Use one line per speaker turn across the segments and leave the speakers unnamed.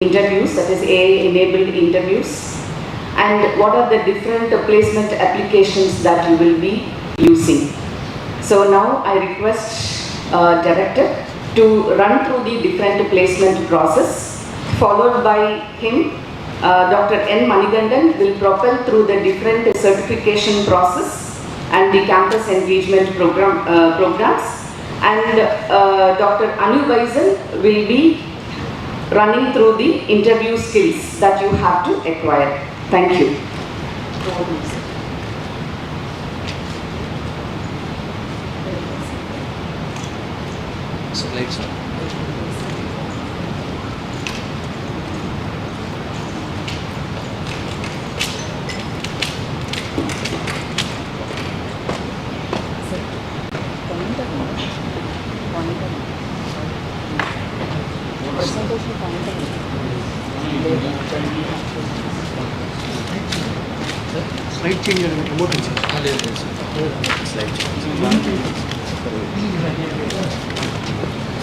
interviews, that is AI-enabled interviews, and what are the different placement applications that you will be using. So now I request Director to run through the different placement process, followed by him. Dr. N. Manigandan will propel through the different certification process and the campus engagement programs, and Dr. Anu Baisal will be running through the interview skills that you have to acquire. Thank you.
Slides.
Slide change and remote change.
Slide change.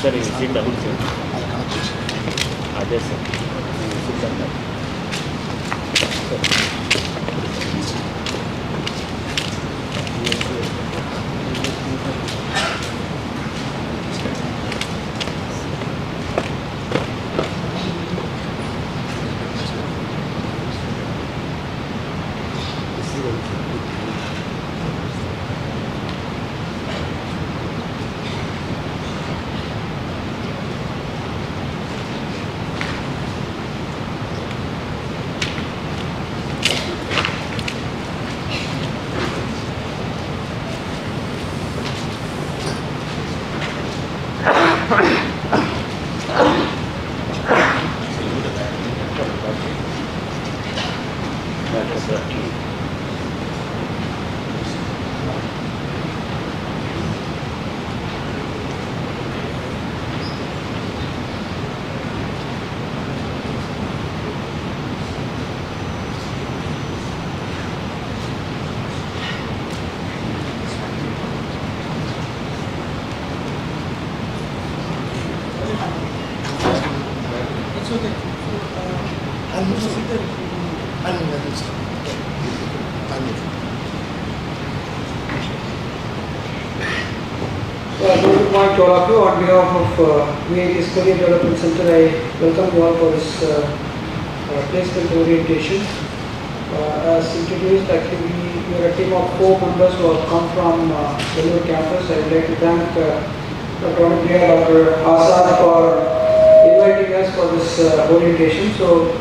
Sir, is it double sir? Yes, sir. Sit down.
Good morning to all of you. On behalf of VIT's Career Development Center, I welcome you all for this placement orientation. As introduced, actually we are a team of 4 members who have come from Vellore campus. I would like to thank Dr. Anupriya, Dr. Azad for inviting us for this orientation. So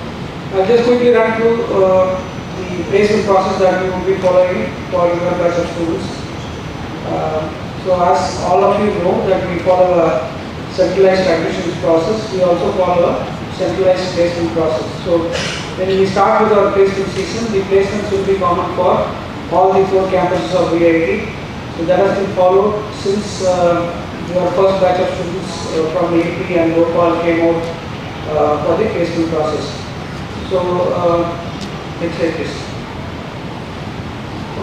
I'll just quickly run through the placement process that we will be following for your batch of students. So as all of you know that we follow a centralized admissions process, we also follow a centralized placement process. So when we start with our placement season, the placements will be common for all the 4 campuses of VIT. So that has been followed since our first batch of students from AP and Gopal came out for the placement process. So next slide please.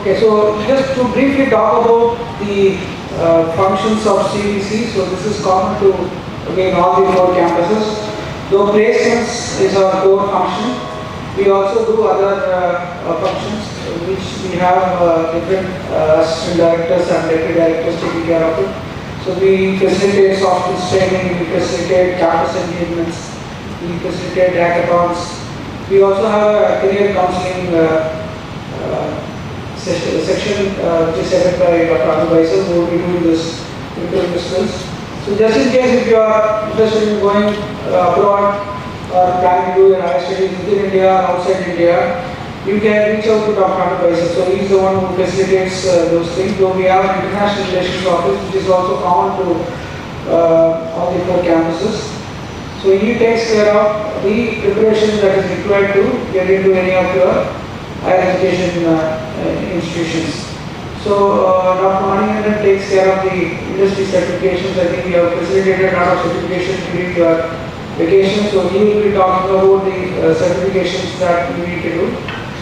Okay, so just to briefly talk about the functions of CVC. So this is common to again all the 4 campuses. Though placements is our core function, we also do other functions which we have different assistant directors and deputy directors taking care of it. So we facilitate soft skills training, we facilitate campus engagements, we facilitate hackathons. We also have a career counseling section which is headed by Dr. Anu Baisal, who will be doing this interview skills. So just in case if you are interested in going abroad or planning to do your higher studies within India or outside India, you can reach out to Dr. Anu Baisal. So he is the one who facilitates those things. Though we have an international relations office which is also common to all the 4 campuses. So he takes care of the preparation that is required to get into any of your higher education institutions. So Dr. Manigandan takes care of the industry certifications. I think we have facilitated a lot of certifications during your vacation. So he will be talking about the certifications that you need to do.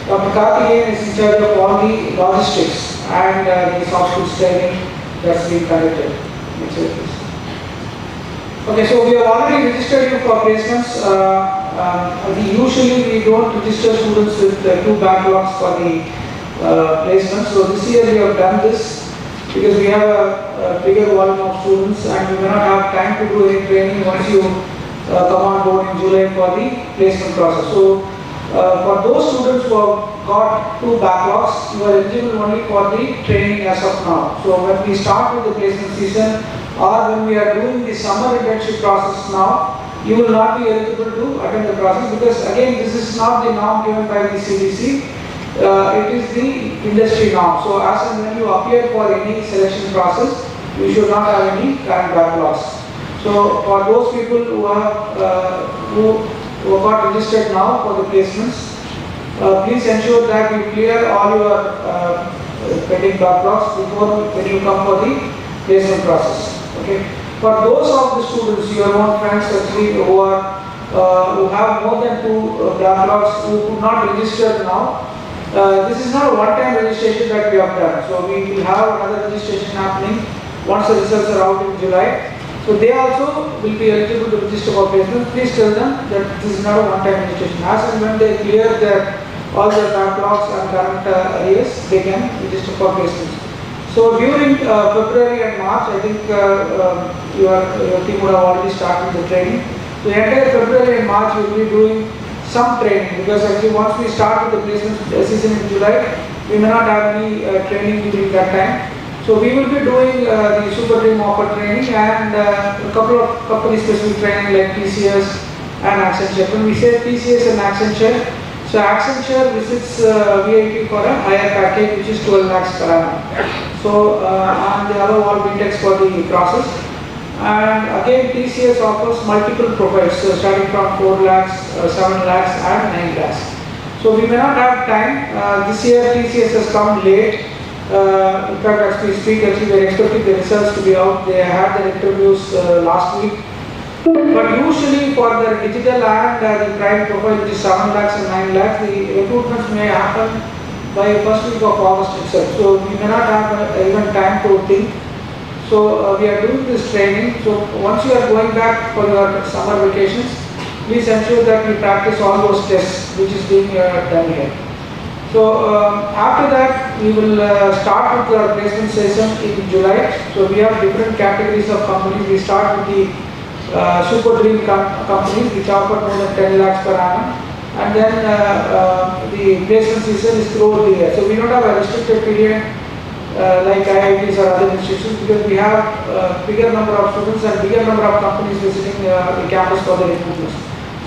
Dr. Karthikeyan is in charge of all the logistics and the soft skills training that's being conducted. Next slide, please. Okay, so we have already registered you for placements. usually we don't register students with two backlogs for the placement. So this year we have done this because we have a bigger volume of students and we may not have time to do any training once you come on board in July for the placement process. So for those students who have got two backlogs, you are eligible only for the training as of now. So when we start with the placement season or when we are doing the summer internship process now, you will not be eligible to attend the process because again this is not the norm given by the CDC. It is the industry norm. So as and when you appear for any selection process, you should not have any current backlogs. So for those people who have who got registered now for the placements, please ensure that you clear all your pending backlogs before when you come for the placement process. Okay. For those of the students, your own friends actually who are who have more than two backlogs who could not register now, this is not a one-time registration that we have done. So we will have another registration happening once the results are out in July. So they also will be eligible to register for placement. Please tell them that this is not a one-time registration. As and when they clear all their backlogs and current arrears, they can register for placements. So during February and March, I think your team would have already started the training. So entire February and March we will be doing some training because actually once we start with the placement season in July, we may not have any training during that time. So we will be doing the Super Dream offer training and a couple of company specific training like TCS and Accenture. When we say TCS and Accenture, so Accenture visits VIT for a higher package which is 12 lakhs per annum. So and they allow all BTECs for the process. And again TCS offers multiple profiles, so starting from 4 lakhs, 7 lakhs and 9 lakhs. So we may not have time. This year TCS has come late. In fact, as we speak, actually we are expecting the results to be out. They had the interviews last week. But usually for the digital and the prime profile which is 7 lakhs and 9 lakhs, the recruitments may happen by first week of August itself. So we may not have even time to think. So we are doing this training. So once you are going back for your summer vacations, please ensure that you practice all those tests which is being done here. So after that we will start with our placement session in July. So we have different categories of companies. We start with the Super Dream companies which offer more than 10 lakhs per annum, and then the placement season is throughout the year. So we don't have a restricted period like IITs or other institutions because we have bigger number of students and bigger number of companies visiting the campus for the recruitment.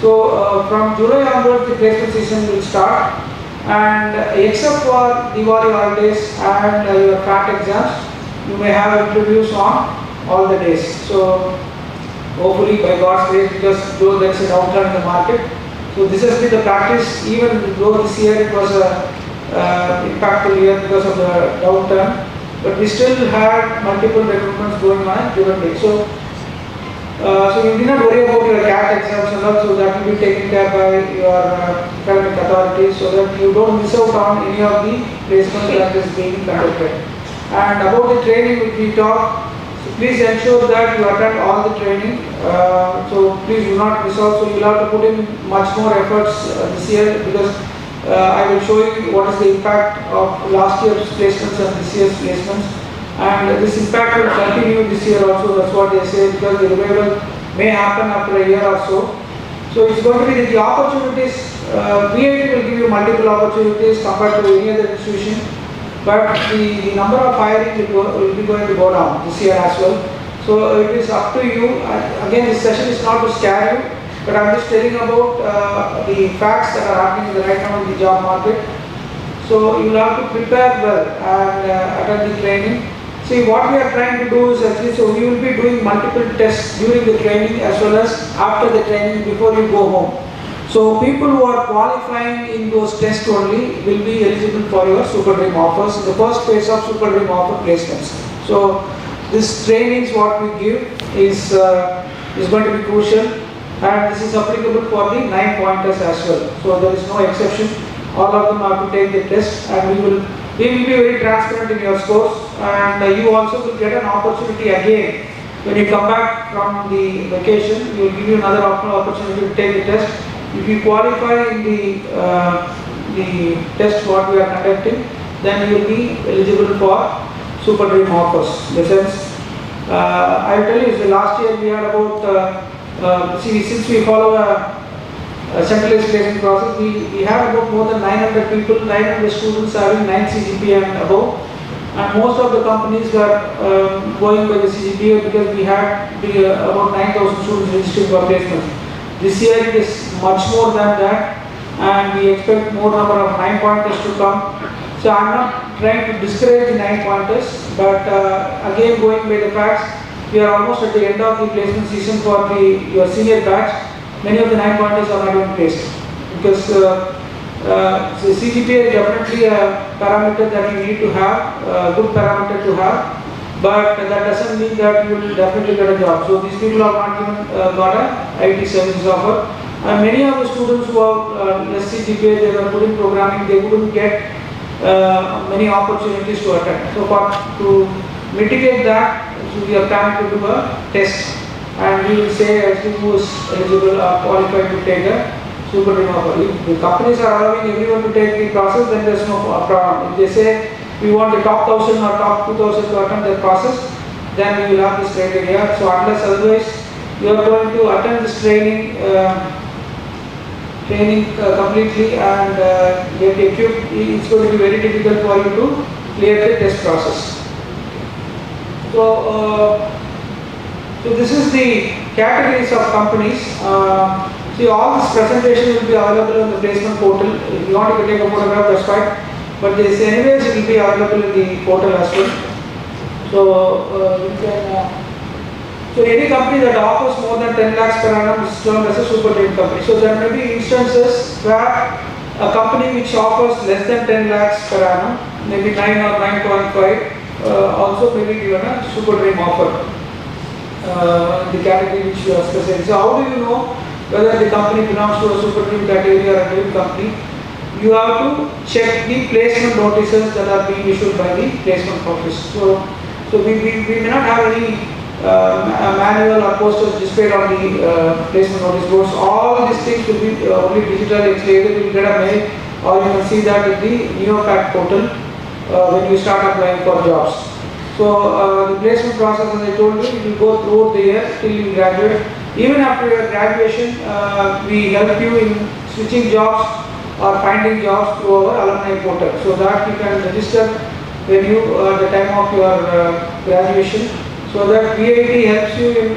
So from July onwards the placement season will start, and except for Diwali holidays and your PAT exams, you may have interviews on all the days. So hopefully by God's grace, because though there is a downturn in the market, so this has been the practice even though this year it was a impactful year because of the downturn, but we still had multiple recruitments going on at given day. So you do not worry about your CAT exams and all, so that will be taken care by your academic authorities so that you don't miss out on any of the placement that is being conducted. And about the training which we talk, so please ensure that you attend all the training. So please do not miss out. So you will have to put in much more efforts this year because I will show you what is the impact of last year's placements and this year's placements. And this impact will continue this year also, that's what they say, because the revival may happen after a year or so. So it's going to be the opportunities, VIT will give you multiple opportunities compared to any other institution, but the number of hiring will be going to go down this year as well. So it is up to you. Again, this session is not to scare you, but I'm just telling about the facts that are happening right now in the job market. So you will have to prepare well and attend the training. See, what we are trying to do is actually, so we will be doing multiple tests during the training as well as after the training before you go home. So people who are qualifying in those tests only will be eligible for your Super Dream offers, the first phase of Super Dream offer placements. So this trainings what we give is going to be crucial, and this is applicable for the 9 pointers as well. So there is no exception. All of them have to take the test, and we will be very transparent in your scores, and you also will get an opportunity again. When you come back from the vacation, we will give you another opportunity to take the test, If you qualify in the test what we are conducting, then you will be eligible for Super Dream offers. In the sense, I will tell you, the last year we had about, since we follow a centralized placement process, we have about more than 900 people, 900 students having 9 CGPA and above. And most of the companies were going by the CGPA because we had about 9,000 students registered for placement. This year it is much more than that, and we expect more number of 9-pointers to come. So I am not trying to discourage the 9-pointers, but again going by the facts, we are almost at the end of the placement season for your senior batch. Many of the 9-pointers are not even placed because the CGPA is definitely a parameter that you need to have, a good parameter to have, but that doesn't mean that you will definitely get a job. So these people have not even got a IT services offer. And many of the students who have less CGPA, they were good in programming, they wouldn't get many opportunities to attend. So to mitigate that, we are planning to do a test, and we will say as to who is eligible or qualified to take a Super Dream offer. If the companies are allowing everyone to take the process, then there is no problem. If they say we want the top 1,000 or top 2,000 to attend the process, then we will have this criteria. So unless otherwise you are going to attend this training completely and get equipped, it's going to be very difficult for you to clear the test process. So this is the categories of companies. See, all this presentation will be available on the placement portal. If you want to take a photograph, that's fine. But this anyways, it will be available in the portal as well. So you can. So any company that offers more than 10 lakhs per annum is termed as a Super Dream company. So there may be instances where a company which offers less than 10 lakhs per annum, maybe 9 or 9.5, also may be given a Super Dream offer. The category which you are specific. So how do you know whether the company belongs to a Super Dream category or a dream company? You have to check the placement notices that are being issued by the placement office. So we may not have any manual or posters displayed on the placement notice boards. All these things will be only digital. It's either you will get a mail or you can see that in the PAT portal when you start applying for jobs. So the placement process, as I told you, it will go throughout the year till you graduate. Even after your graduation, we help you in switching jobs or finding jobs through our alumni portal, so that you can register when you at the time of your graduation. So that PAT helps you in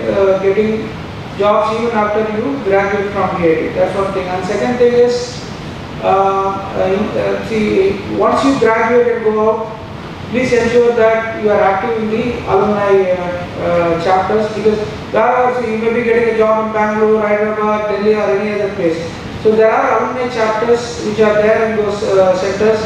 getting jobs even after you graduate from PAT. That's one thing. And second thing is, see, once you graduate and go out, please ensure that you are active in the alumni chapters, because whereas you may be getting a job in Bangalore, Hyderabad, Delhi or any other place. So there are alumni chapters which are there in those centers.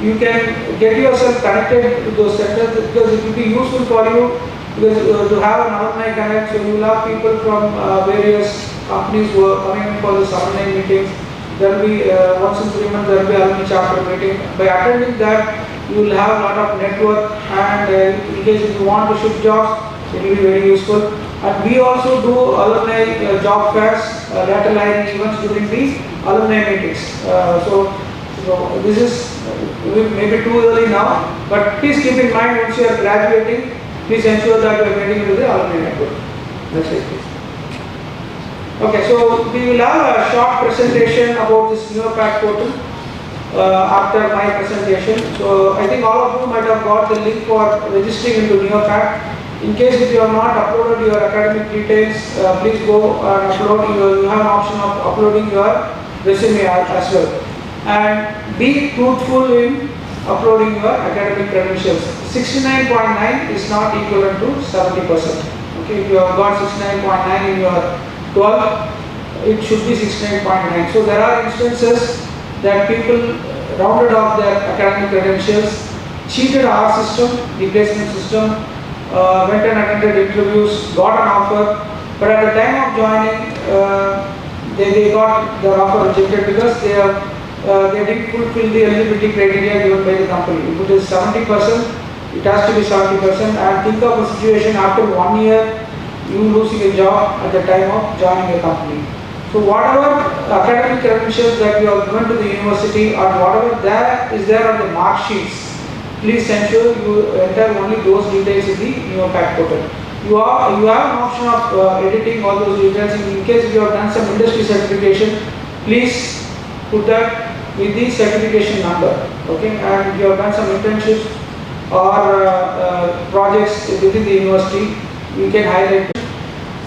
You can get yourself connected to those centers because it will be useful for you, because to have an alumni connect. So you will have people from various companies who are coming in for this alumni meetings. There will be once in 3 months there will be alumni chapter meeting. By attending that, you will have a lot of network, and in case if you want to shift jobs, it will be very useful. And we also do alumni job fairs, lateral hiring events during the alumni meetings. So this is maybe too early now, but please keep in mind, once you are graduating, please ensure that you are getting into the alumni network. That's it. Okay, so we will have a short presentation about this PAT portal after my presentation. So I think all of you might have got the link for registering into PAT. In case if you have not uploaded your academic details, please go and upload. You have an option of uploading your resume as well. And be truthful in uploading your academic credentials. 69.9 is not equivalent to 70%. Okay, if you have got 69.9 in your 12, it should be 69.9. So there are instances that people rounded off their academic credentials, cheated our system, the placement system, went and attended interviews, got an offer, but at the time of joining, they got their offer rejected because they didn't fulfill the eligibility criteria given by the company. If it is 70%, it has to be 70%. And think of a situation after 1 year, you losing a job at the time of joining a company. So whatever academic credentials that you have given to the university or whatever there is there on the mark sheets, please ensure you enter only those details in the NeoPAT portal. You have an option of editing all those details. In case you have done some industry certification, please put that with the certification number. Okay, and you have done some internships or projects within the university, you can highlight.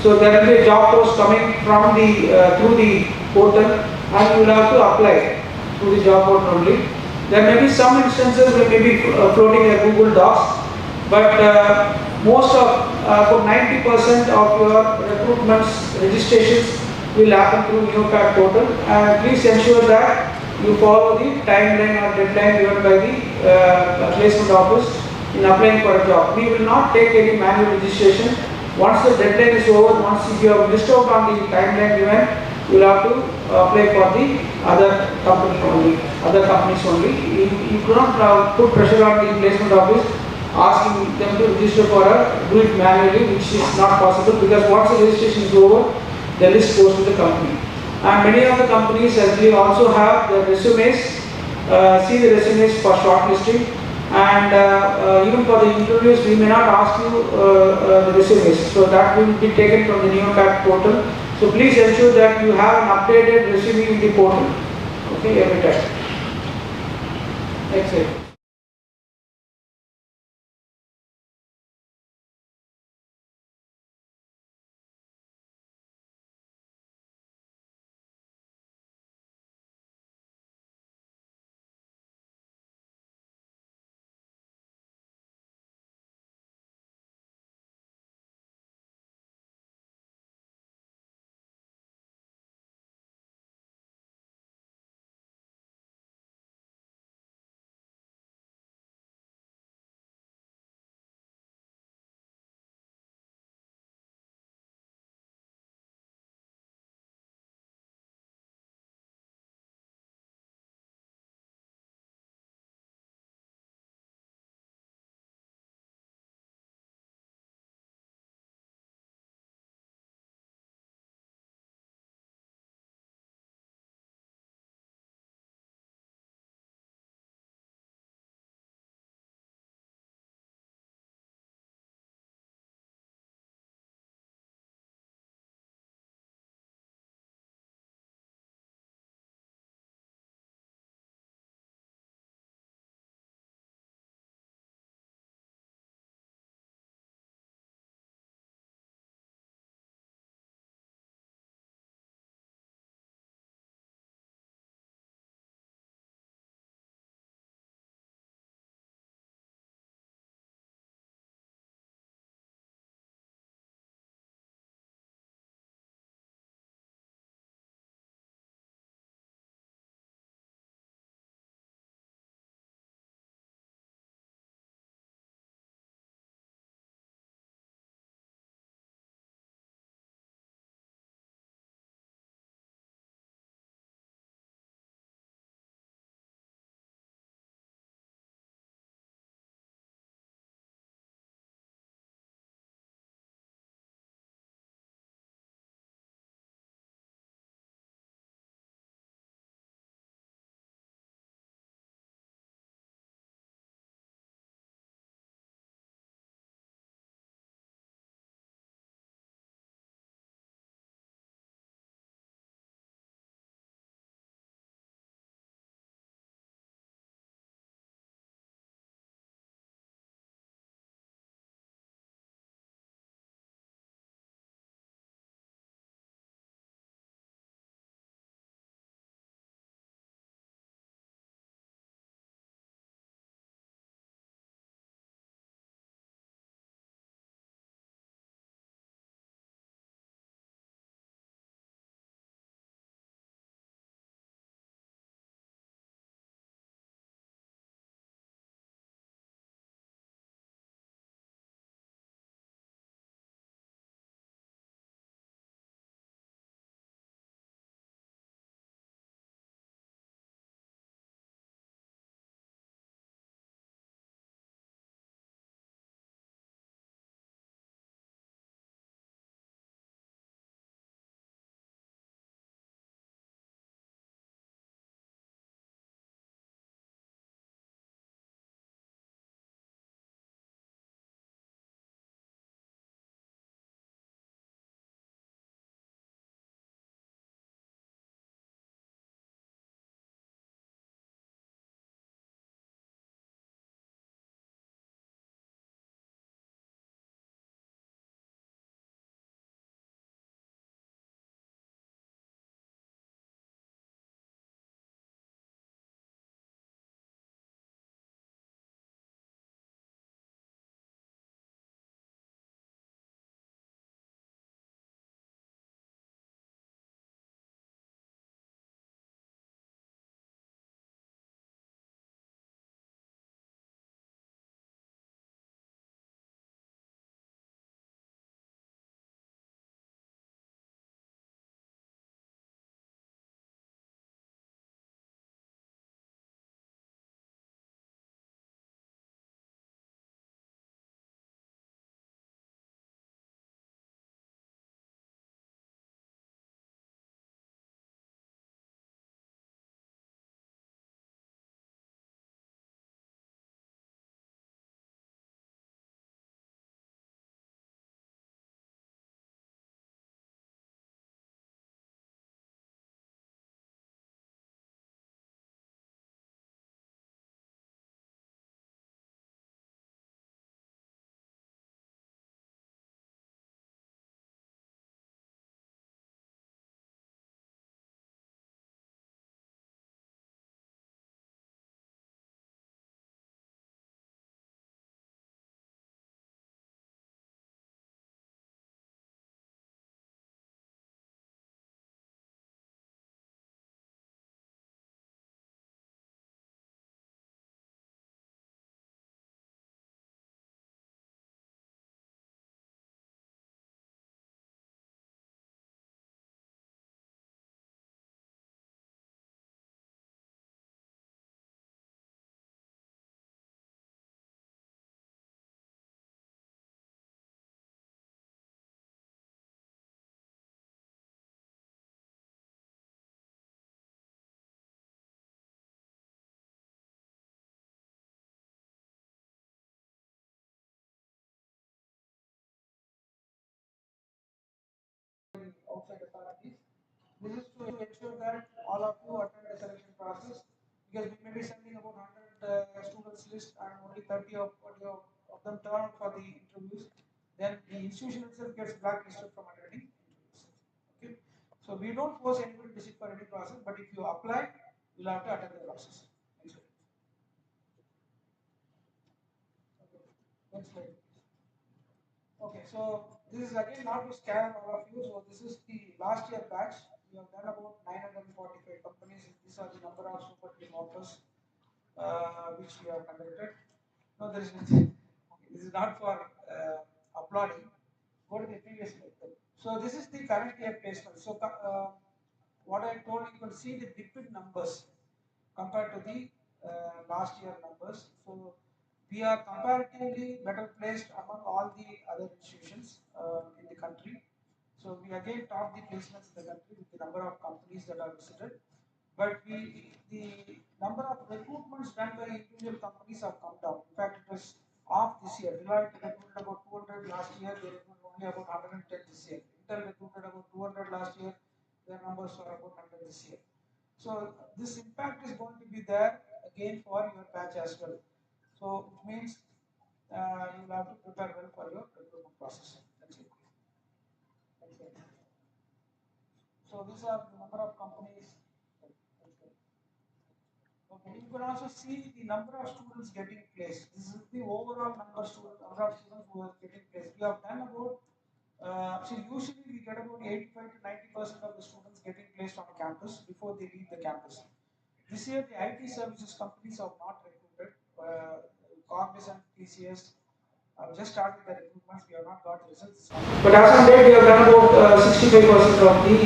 So there will be a job post coming from the through the portal, and you will have to apply through the job portal only. There may be some instances where may be floating a Google Docs, but most of about 90% of your recruitments registrations will happen through NeoPAT portal. And please ensure that you follow the timeline or deadline given by the placement office in applying for a job. We will not take any manual registration. Once the deadline is over, once you have missed out on the timeline given, you will have to apply for the other companies only. You do not put pressure on the placement office asking them to register for do it manually, which is not possible, because once the registration is over, the list goes to the company. And many of the companies actually also have the resumes, see the resumes for shortlisting. And even for the interviews, we may not ask you the resumes, so that will be taken from the NeoPAT portal. So please ensure that you have an updated resume in the portal. Okay, every time. That's it. outside authorities. This is to ensure that all of you attend the selection process, because we may be sending about 100 students list and only 30 of them turn out for the interviews. Then the institution itself gets blacklisted from attending interviews. Okay. So we don't force anybody to sit for any process, but if you apply, you'll have to attend the process. Next slide. Okay, so this is again not to scare all of you. So this is the last year batch. We have done about 945 companies. These are the number of super team offers which we have conducted. No, there is nothing. Okay, this is not for applauding. Go to the previous slide. So this is the current year placement. So what I told you can see the dip in numbers compared to the last year numbers. So we are comparatively better placed among all the other institutions in the country. So we again top the placements in the country with the number of companies that are visited. But the number of recruitments done by individual companies have come down. In fact, it was off this year. Deloitte recruited about 200 last year. They recruited only about 110 this year. Intel recruited about 200 last year. Their numbers are about 100 this year. So this impact is going to be there again for your batch as well. So it means you will have to prepare well for your recruitment process. That's it. So these are the number of companies. Okay, you can also see the number of students getting placed. This is the overall number of students who are getting placed. We have done about, usually we get about 85 to 90% of the students getting placed on campus before they leave the campus. This year, the IT services companies have not recruited. Cognizant, TCS have just started the recruitments. We have not got the results. But as of date, we have done about 65% of the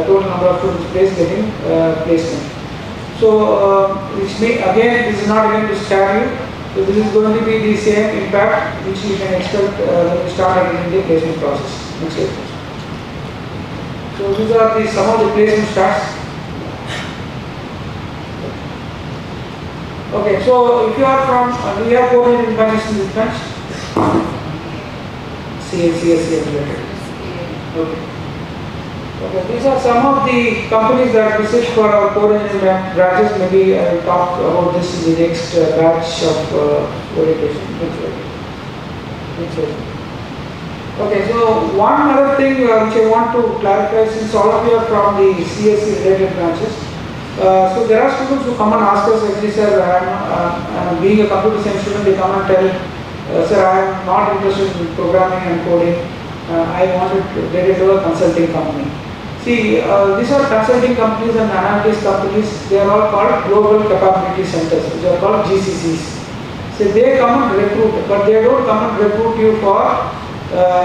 total number of students placed getting placement. So, which may, again, this is not again to scare you. So this is going to be the same impact which you can expect when you start attending the placement process. Next slide. So these are the some of the placement stats. Okay, so if you are from, we have coordinated international defense, CSCS related. Okay. Okay, these are some of the companies that visit for our coordinated branches. Maybe I will talk about this in the next batch of orientation. Okay, so one other thing which I want to clarify, since all of you are from the CSC related branches. So there are students who come and ask us, actually, sir, I'm being a computer science student, they come and tell, sir, I am not interested in programming and coding, I want to get into a consulting company. See, these are consulting companies and analytics companies, they are all called Global Capability Centers, which are called GCCs. So they come and recruit, but they don't come and recruit you for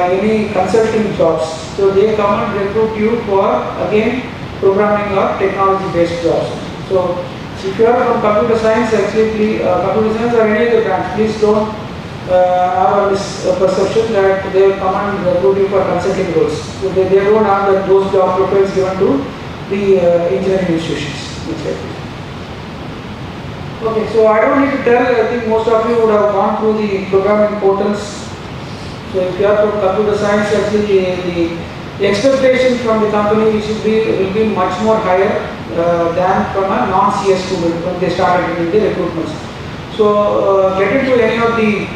any consulting jobs. So they come and recruit you for, again, programming or technology-based jobs. So, if you are from computer science, actually, computer science or any other branch, please don't have a misperception that they will come and recruit you for consulting roles. So, they don't have those job profiles given to the engineering institutions. Okay, so I don't need to tell, I think most of you would have gone through the programming portals. So, if you are from computer science, actually, the expectation from the company will be much more higher than from a non-CS student when they start doing the recruitments. So get into any of the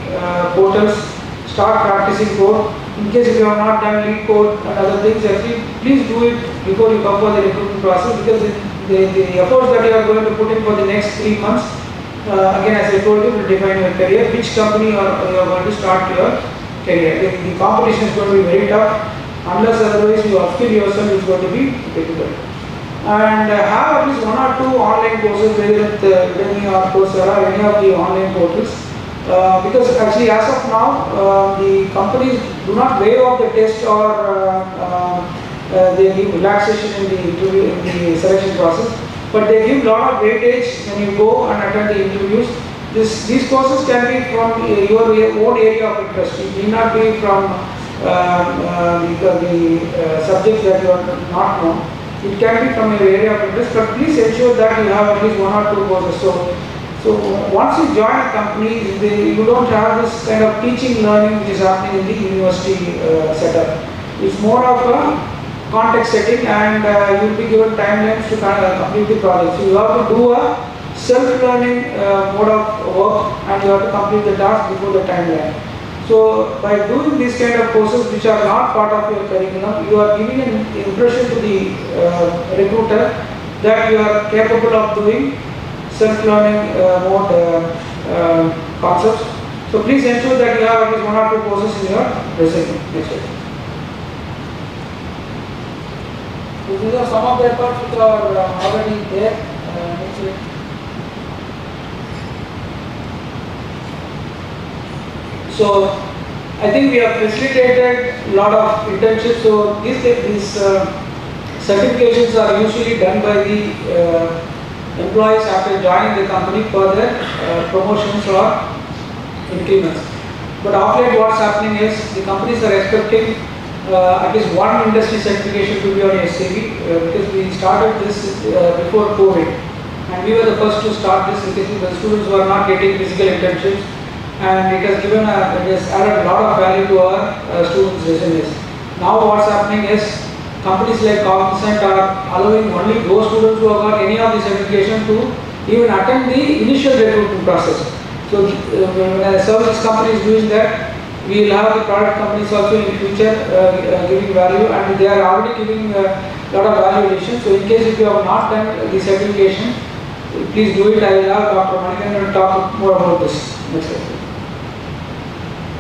portals, start practicing code. In case if you have not done lead code and other things, actually, please do it before you come for the recruitment process, because the efforts that you are going to put in for the next 3 months, again, as I told you, will define your career, which company you are going to start your career. The competition is going to be very tough. Unless otherwise you upskill yourself, is going to be difficult. And have at least 1 or 2 online courses, whether at Udemy or Coursera, any of the online portals. Because actually, as of now, the companies do not waive off the test or they give relaxation in the interview, in the selection process, but they give a lot of weightage when you go and attend the interviews. These courses can be from your own area of interest. It need not be from the subjects that you are not know. It can be from your area of interest, but please ensure that you have at least 1 or 2 courses. So once you join a company, you don't have this kind of teaching learning which is happening in the university setup. It's more of a context setting, and you will be given timelines to complete the project. So you have to do a self-learning mode of work, and you have to complete the task before the timeline. So by doing these kind of courses which are not part of your curriculum, you are giving an impression to the recruiter that you are capable of doing self-learning mode concepts. So please ensure that you have at least 1 or 2 courses in your resume. Next slide. So these are some of the efforts which are already there. Next slide. So I think we have facilitated a lot of internships. So these certifications are usually done by the employees after joining the company for their promotions or increments. But of late what's happening is the companies are expecting at least one industry certification to be on SCV because we started this before COVID, and we were the first to start this because the students were not getting physical internships, and it has given it has added a lot of value to our students' resumes. Now what's happening is companies like Cognizant are allowing only those students who have got any of the certification to even attend the initial recruitment process. So when a services company is doing that, we will have the product companies also in the future giving value, and they are already giving a lot of value addition. So in case if you have not done the certification, please do it. I will have Dr. Manikandan to talk more about this. Next slide.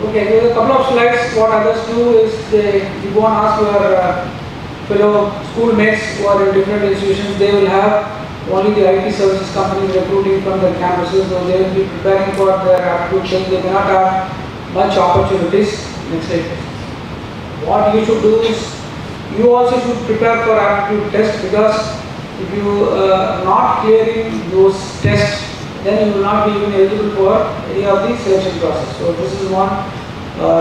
Okay, there are a couple of slides. What others do is you go and ask your fellow schoolmates who are in different institutions. They will have only the IT services companies recruiting from their campuses, so they will be preparing for their aptitude change. They may not have much opportunities. Next slide. What you should do is you also should prepare for aptitude test, because if you are not clearing those tests, then you will not be even eligible for any of the selection process. So this is one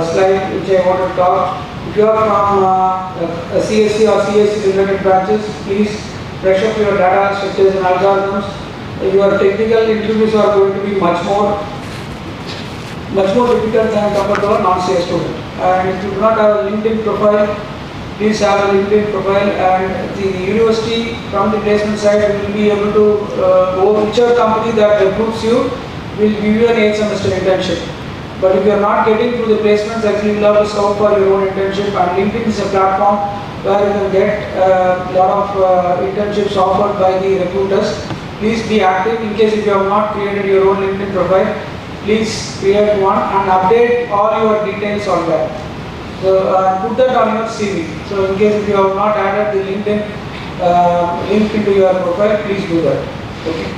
slide which I want to talk. If you are from a CSC or CSC related branches, please brush up your data structures and algorithms. Your technical interviews are going to be much more difficult than compared to a non-CS student. And if you do not have a LinkedIn profile, please have a LinkedIn profile, and the university from the placement side will be able to go whichever company that recruits you will give you an 8-semester internship. But if you are not getting through the placements, actually you will have to scout for your own internship, and LinkedIn is a platform where you can get a lot of internships offered by the recruiters. Please be active. In case if you have not created your own LinkedIn profile, please create one and update all your details on that. So put that on your CV. So in case if you have not added the LinkedIn link into your profile, please do that. Okay.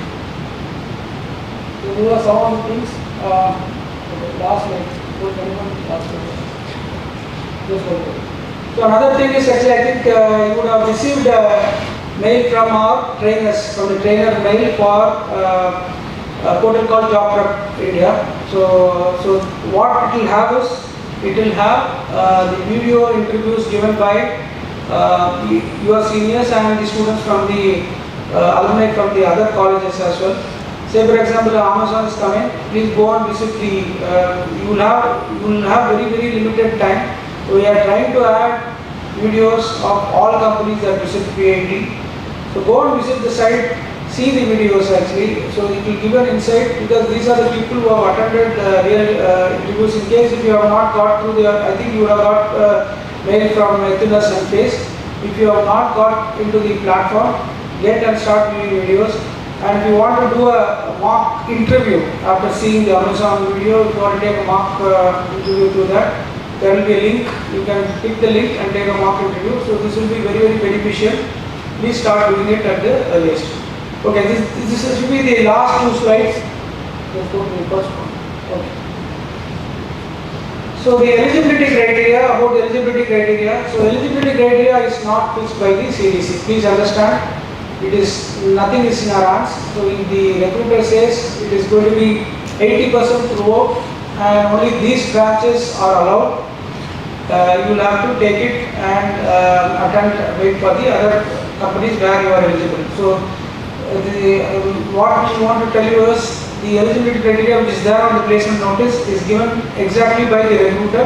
So these are some of the things. Last slide. So another thing is actually I think you would have received a mail from our trainers, from the trainer mail for a portal called Job Prep India. So what it will have is, it will have the video interviews given by your seniors and the students from the alumni from the other colleges as well. Say for example, Amazon is coming. Please go and visit the. You will have very limited time. So we are trying to add videos of all companies that visit PAT. So go and visit the site. See the videos actually. So it will give an insight, because these are the people who have attended real interviews. In case if you have not got through I think you would have got mail from Ethinas and Face. If you have not got into the platform, get and start viewing videos. And if you want to do a mock interview after seeing the Amazon video, if you want to take a mock interview through that, there will be a link. You can click the link and take a mock interview. So this will be very beneficial. Please start doing it at the earliest. Okay, this should be the last 2 slides. Let's go to the first one. Okay. So the eligibility criteria, about the eligibility criteria. So eligibility criteria is not fixed by the CDC. Please understand, it is nothing is in our hands. So if the recruiter says it is going to be 80% throughout and only these branches are allowed, you will have to take it and wait for the other companies where you are eligible. So what we want to tell you is the eligibility criteria which is there on the placement notice is given exactly by the recruiter,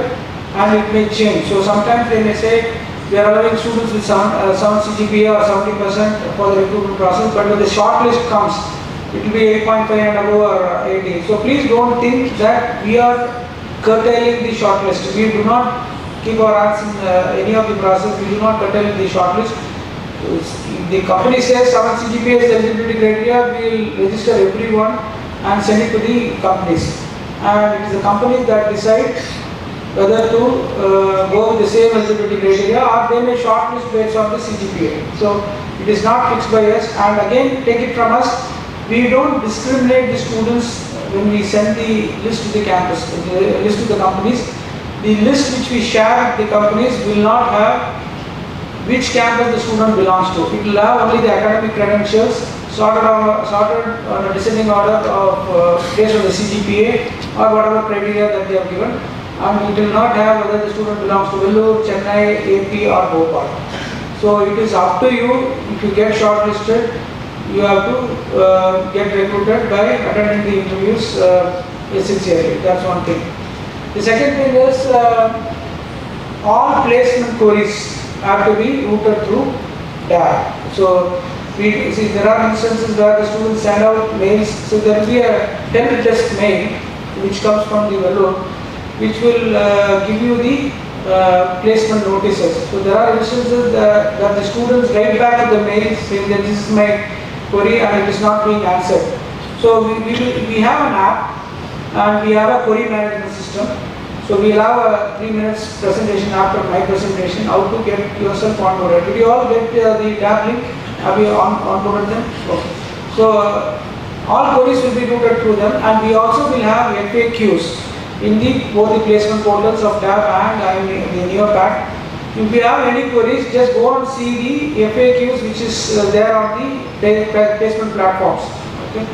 and it may change. So sometimes they may say we are allowing students with 7 CGPA or 70% for the recruitment process, but when the shortlist comes, it will be 8.5 and above or 80. So please don't think that we are curtailing the shortlist. We do not keep our hands in any of the process. We do not curtail the shortlist. If the company says 7 CGPA is the eligibility criteria, we will register everyone and send it to the companies. And it is the companies that decide whether to go with the same eligibility criteria or they may shortlist based on the CGPA. So it is not fixed by us, and again take it from us, we don't discriminate the students when we send the list to the campus, the list to the companies. The list which we share with the companies will not have which campus the student belongs to. It will have only the academic credentials sorted on a descending order of based on the CGPA or whatever criteria that they have given, and it will not have whether the student belongs to Vellore, Chennai, AP or Bhopal. So it is up to you. If you get shortlisted, you have to get recruited by attending the interviews sincerely. That's one thing. The second thing is all placement queries have to be routed through DAB. So we see there are instances where the students send out mails. So there will be a help desk mail which comes from the Vellore, which will give you the placement notices. So there are instances that the students write back to the mail saying that this is my query and it is not being answered. So we have an app and we have a query management system. So we will have a 3 minutes presentation after my presentation, how to get yourself onboarded. Did you all get the tab link? Have you onboarded them? Okay. So all queries will be routed through them, and we also will have FAQs in both the placement portals of TAB and the NeoPAT. If you have any queries, just go and see the FAQs which is there on the placement platforms. Okay.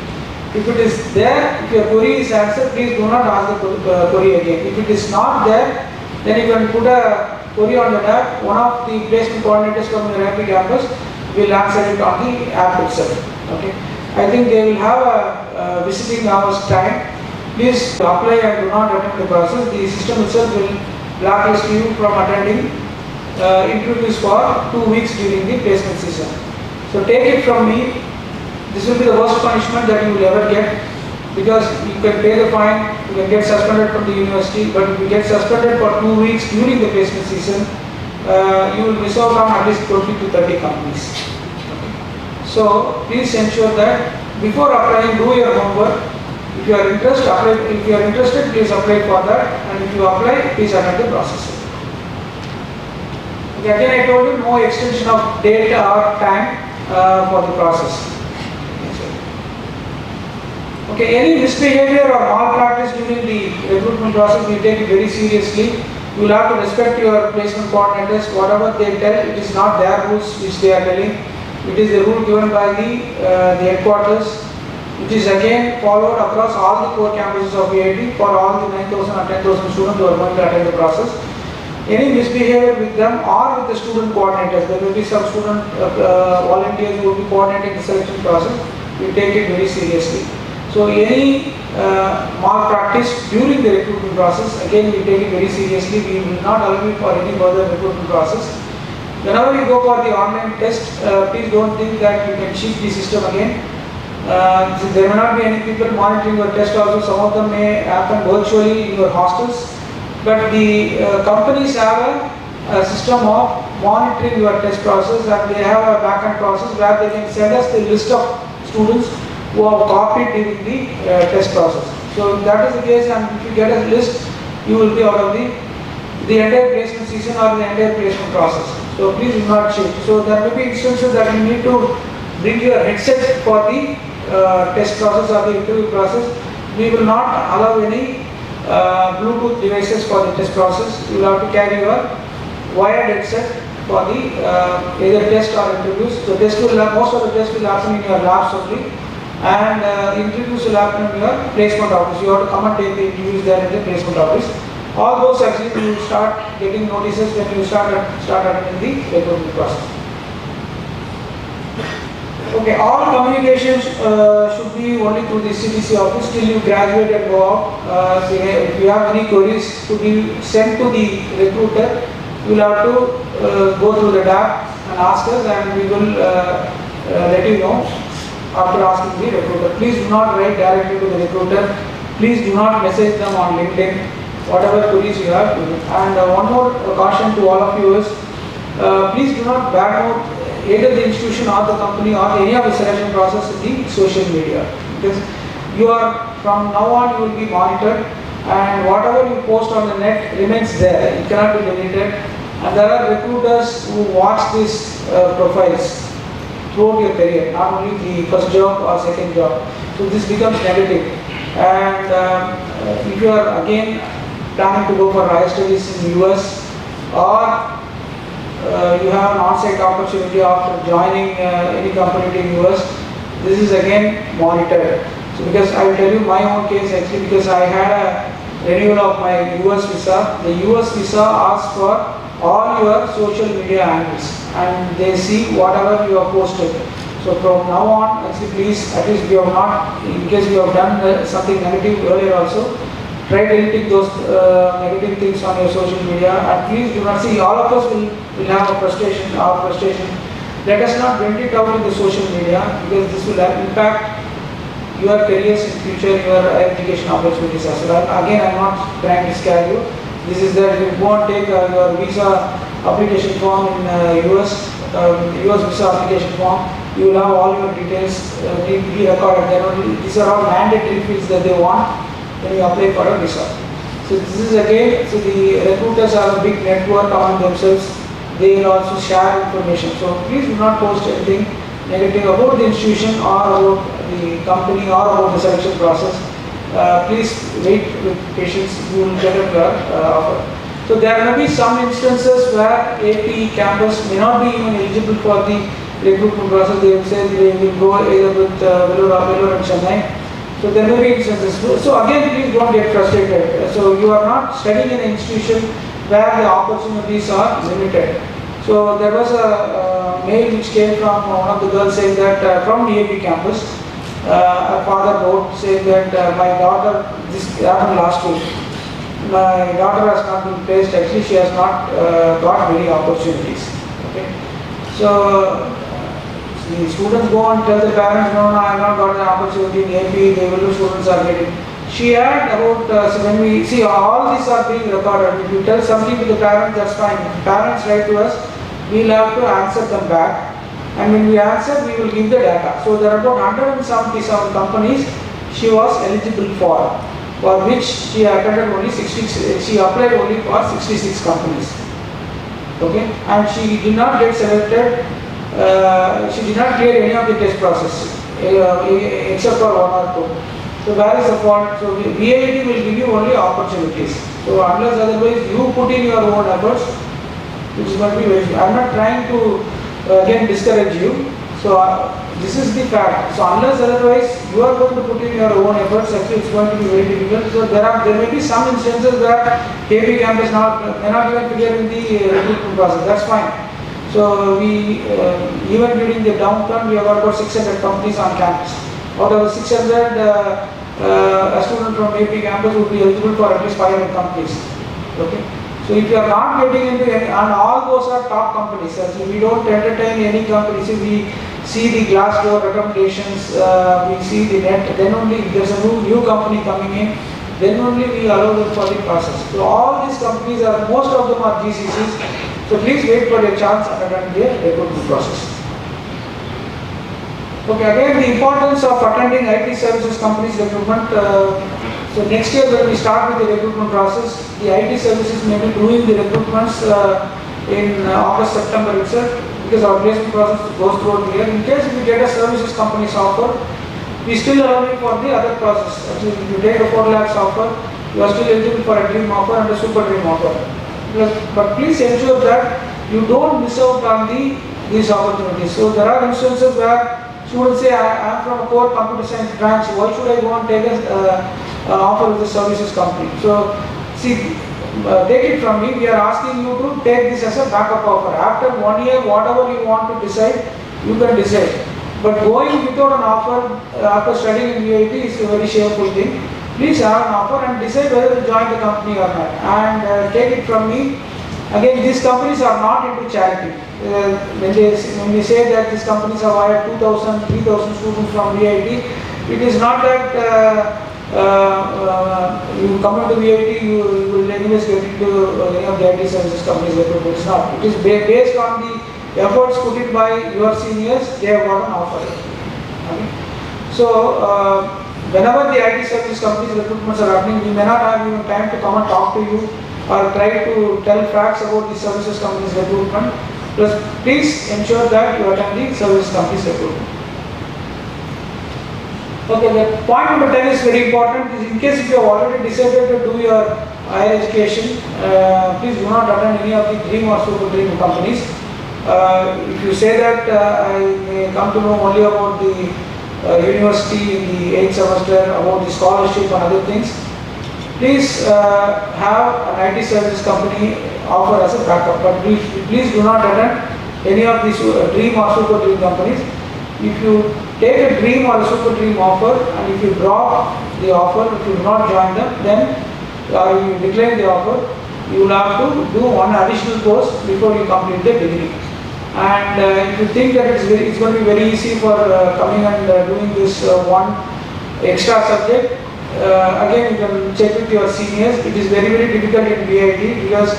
If it is there, if your query is answered, please do not ask the query again. If it is not there, then you can put a query on the tab. One of the placement coordinators from your happy campus will answer it on the app itself. Okay. I think they will have a visiting hours time. Please apply and do not attend the process. The system itself will blacklist you from attending interviews for 2 weeks during the placement season. So take it from me, this will be the worst punishment that you will ever get, because you can pay the fine, you can get suspended from the university, but if you get suspended for 2 weeks during the placement season, you will miss out on at least 20 to 30 companies. So please ensure that before applying, do your homework. If you are interested, please apply for that, and if you apply, please attend the process. Okay, again I told you no extension of date or time for the process. Okay, any misbehavior or malpractice during the recruitment process, we take it very seriously. You will have to respect your placement coordinators. Whatever they tell, it is not their rules which they are telling. It is the rule given by the headquarters, which is again followed across all the 4 campuses of VIT for all the 9,000 or 10,000 students who are going to attend the process. Any misbehavior with them or with the student coordinators, there will be some student volunteers who will be coordinating the selection process. We take it very seriously. So any malpractice during the recruitment process, again we take it very seriously. We will not allow it for any further recruitment process. Whenever you go for the online test, please don't think that you can cheat the system again. There may not be any people monitoring your test also. Some of them may happen virtually in your hostels. But the companies have a system of monitoring your test process, and they have a back-end process where they can send us the list of students who have copied during the test process. So if that is the case, and if you get a list, you will be out of the entire placement season or the entire placement process. So please do not cheat. So there may be instances that you need to bring your headset for the test process or the interview process. We will not allow any Bluetooth devices for the test process. You will have to carry your wired headset for the either test or interviews. So most of the tests will happen in your labs only, and interviews will happen in your placement office. You have to come and take the interviews there in the placement office. All those actually you will start getting notices when you start attending the recruitment process. Okay, all communications should be only through the CDC office till you graduate and go out. If you have any queries to be sent to the recruiter, you will have to go through the DAP and ask us, and we will let you know after asking the recruiter. Please do not write directly to the recruiter. Please do not message them on LinkedIn. Whatever queries you have, do it. And one more caution to all of you is, please do not badmouth either the institution or the company or any of the selection process in the social media. Because you are, from now on, you will be monitored, and whatever you post on the net remains there. It cannot be deleted. And there are recruiters who watch these profiles throughout your career, not only the first job or second job. So this becomes negative. And if you are again planning to go for higher studies in US, or you have an on-site opportunity after joining any company in US, this is again monitored. So because I will tell you my own case actually, because I had a renewal of my US visa. The US visa asks for all your social media handles, and they see whatever you have posted. So from now on, actually please, at least we have not, in case we have done something negative earlier also, try deleting those negative things on your social media, and please do not see, all of us will have a frustration, our frustration. Let us not vent it out in the social media, because this will impact your careers in future, your education opportunities as well. Again, I am not trying to scare you. This is that you go and take your visa application form in US visa application form. You will have all your details neatly recorded there. These are all mandatory fields that they want when you apply for a visa. So this is again, so the recruiters have a big network among themselves. They will also share information. So please do not post anything negative about the institution or about the company or about the selection process. Please wait with patience, you will get a offer. So there may be some instances where AP campus may not be even eligible for the recruitment process. They will say they will go either with Vellore and Chennai. So there may be instances. So again, please don't get frustrated. So you are not studying in an institution where the opportunities are limited. So there was a mail which came from one of the girls saying that from the AP campus, her father wrote saying that my daughter, this happened last week, my daughter has not been placed, actually she has not got many opportunities. Okay. So the students go and tell the parents, no, I have not got an opportunity in AP, the Vellore students are getting. She had about, so when we see all these are being recorded, if you tell something to the parents, that's fine. If parents write to us, we will have to answer them back. And when we answer, we will give the data. So there are about 177 companies she was eligible for which she attended only 66, she applied only for 66 companies. Okay, and she did not get selected, she did not clear any of the test process except for one or two. So where is the fault? So VIT will give you only opportunities. So unless otherwise you put in your own efforts, which is going to be very, I am not trying to again discourage you. So this is the fact. So unless otherwise you are going to put in your own efforts, actually it's going to be very difficult. So there may be some instances where KB campus may not even figure in the recruitment process. That's fine. So we even during the downturn we have got about 600 companies on campus. Out of the 600, a student from AP campus would be eligible for at least 500 companies. Okay. So if you are not getting into any, and all those are top companies, so we don't entertain any companies. We see the Glassdoor recommendations, we see the net, then only if there's a new company coming in, then only we allow them for the process. So all these companies are, most of them are GCCs. So please wait for your chance and attend the recruitment process. Okay, again the importance of attending IT services companies recruitment. So next year when we start with the recruitment process, the IT services may be doing the recruitments in August, September itself, because our placement process goes throughout the year. In case we get a services company's offer, we still allow you for the other process. Actually, if you take a 4 lakhs offer, you are still eligible for a dream offer and a super dream offer. But please ensure that you don't miss out on these opportunities. So there are instances where students say, I am from a core computer science branch, why should I go and take an offer with a services company? So see, take it from me, we are asking you to take this as a backup offer. After 1 year, whatever you want to decide, you can decide. But going without an offer after studying in UIT is a very shameful thing. Please have an offer and decide whether to join the company or not. And take it from me, Again, these companies are not into charity. When we say that these companies have hired 2,000, 3,000 students from VIT, it is not that you come into VIT, you will anyways get into any of the IT services companies. It's not. It is based on the efforts put in by your seniors. They have got an offer. Okay? So, whenever the IT services companies recruitments are happening, we may not have even time to come and talk to you or try to tell facts about the services companies recruitment. Please ensure that you attend the service companies recruitment. Okay, the point number 10 is very important. In case if you have already decided to do your higher education, please do not attend any of the dream or super dream companies. If you say that I may come to know only about the university in the 8th semester, about the scholarship and other things, please have an IT service company offer as a backup. But please do not attend any of these dream or super dream companies. If you take a dream or a super dream offer and if you drop the offer, if you do not join them, then you decline the offer, you will have to do one additional course before you complete the degree. And if you think that it's going to be very easy for coming and doing this one extra subject, again you can check with your seniors. It is very, very difficult in VIT because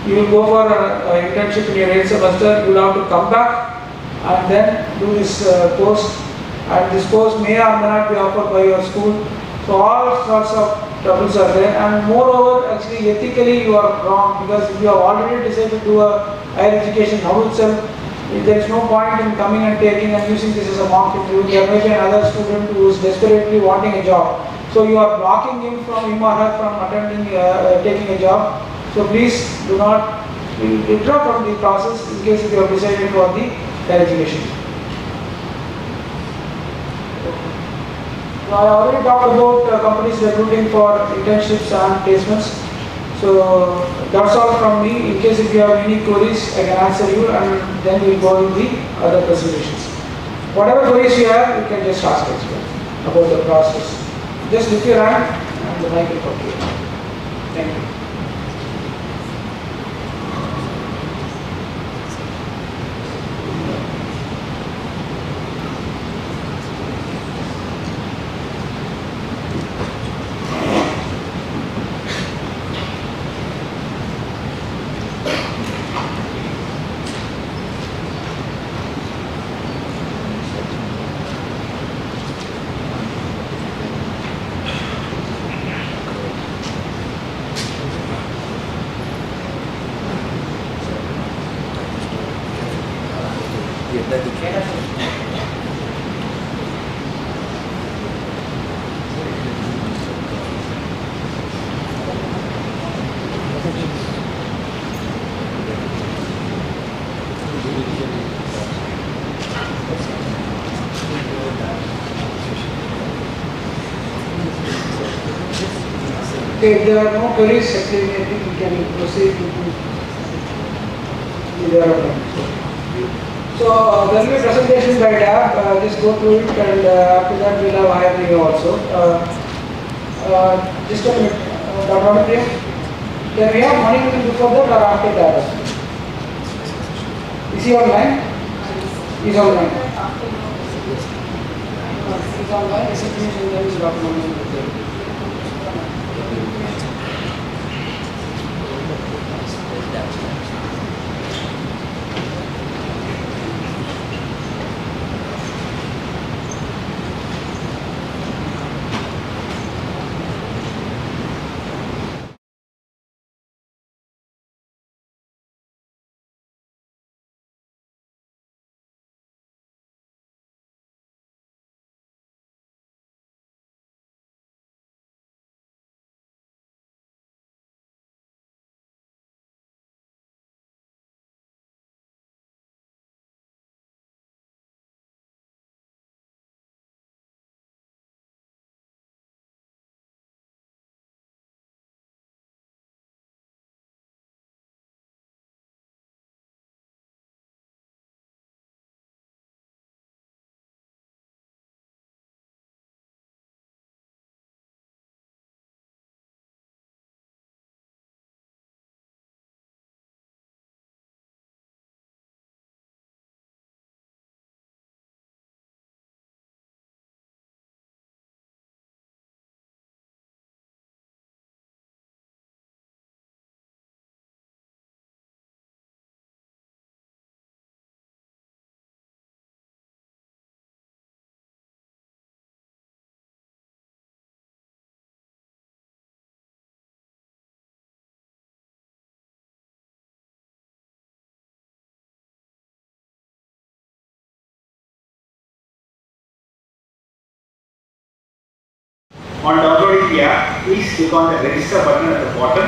you will go for an internship in your 8th semester, you will have to come back and then do this course, and this course may or may not be offered by your school. So all sorts of troubles are there, and moreover actually ethically you are wrong, because if you have already decided to do a higher education now itself, there is no point in coming and taking and using this as a mock interview. There may be another student who is desperately wanting a job, so you are blocking him or her from attending taking a job. So please do not withdraw from the process in case if you have decided for the higher education. Now, I already talked about companies recruiting for internships and placements. So that's all from me. In case if you have any queries, I can answer you, and then we'll go in the other presentations. Whatever queries you have, you can just ask us about the process. Just lift your hand and the mic will come to you. Thank you. Okay, if there are no queries, actually I think we can proceed to the other one. So there will be a presentation by DAB, just go through it, and after that we'll have higher review also. Just a minute, Dr. Anupriya, can we have morning meeting before that or after that? Is he online? He's online. He's online, is it Dr. Anupriya?
On downloading the app, please click on the register button at the bottom.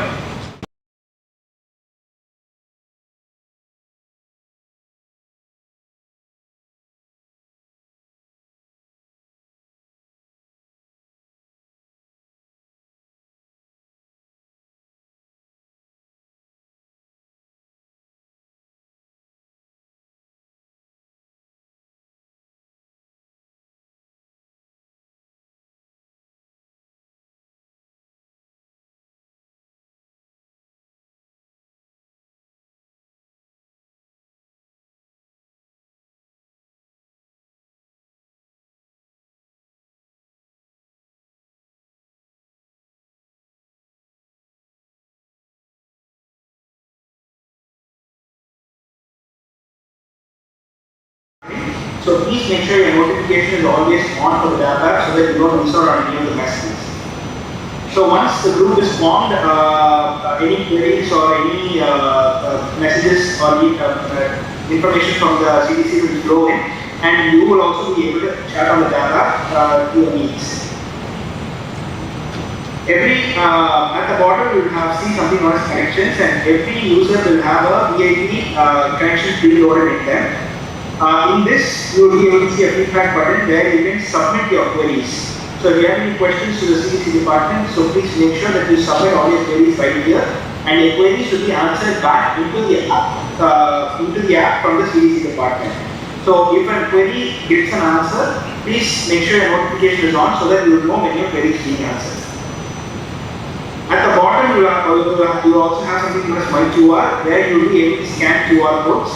So please make sure your notification is always on for the DAP app so that you don't miss out on any of the messages. So once the group is formed, any queries or any messages or information from the CDC will flow in, and you will also be able to chat on the DAP app to your needs. At the bottom you will see something known as connections, and every user will have a VIP connection preloaded in them. In this, you will be able to see a feedback button where you can submit your queries. So if you have any questions to the CDC department, so please make sure that you submit all your queries right here, and your queries will be answered back into the app from the CDC department. So if a query gets an answer, please make sure your notification is on so that you will know when your query is being answered. At the bottom, you also have something known as My QR, where you will be able to scan QR codes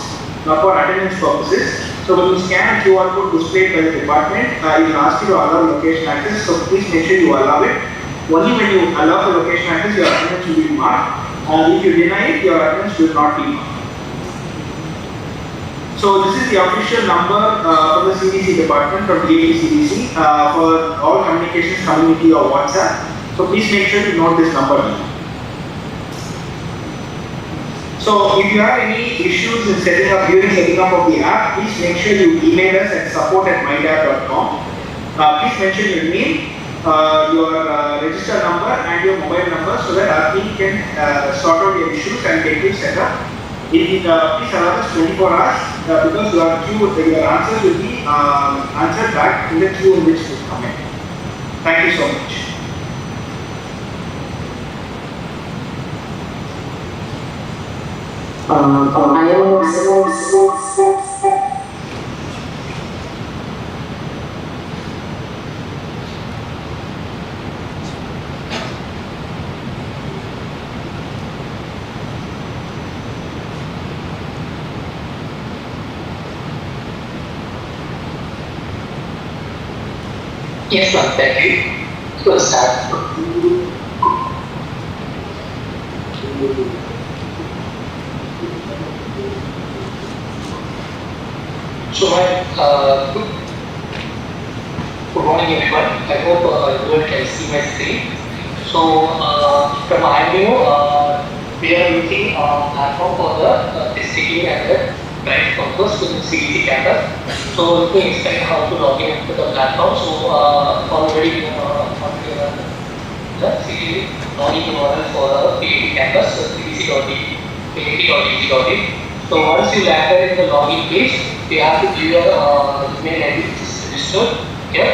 for attendance purposes. So when you scan a QR code displayed by the department, it will ask you to allow location access. So please make sure you allow it. Only when you allow the location access, your attendance will be marked. If you deny it, your attendance will not be marked. So this is the official number from the CDC department, from PAT CDC, for all communications coming into your WhatsApp. So please make sure you note this number down. So if you have any issues in setting up of the app, please make sure you email us at support@mydap.com. Please mention your name, your register number and your mobile number so that our team can sort out your issues and get you set up. Please allow us 24 hours because your answers will be answered back in the queue in which will come in. Thank you so much.
I am
Yes, ma'am, thank you. So, start. So, good morning, everyone. I hope everyone can see my screen. So, from IMU, we are using platform for the testing and the drive purpose to the CDC campus. So, let me explain how to log in to the platform. So, already on the CDC login URL for the PAT campus, cdc.edu.in. So, once you land in the login page, you have to give your email ID which is registered here.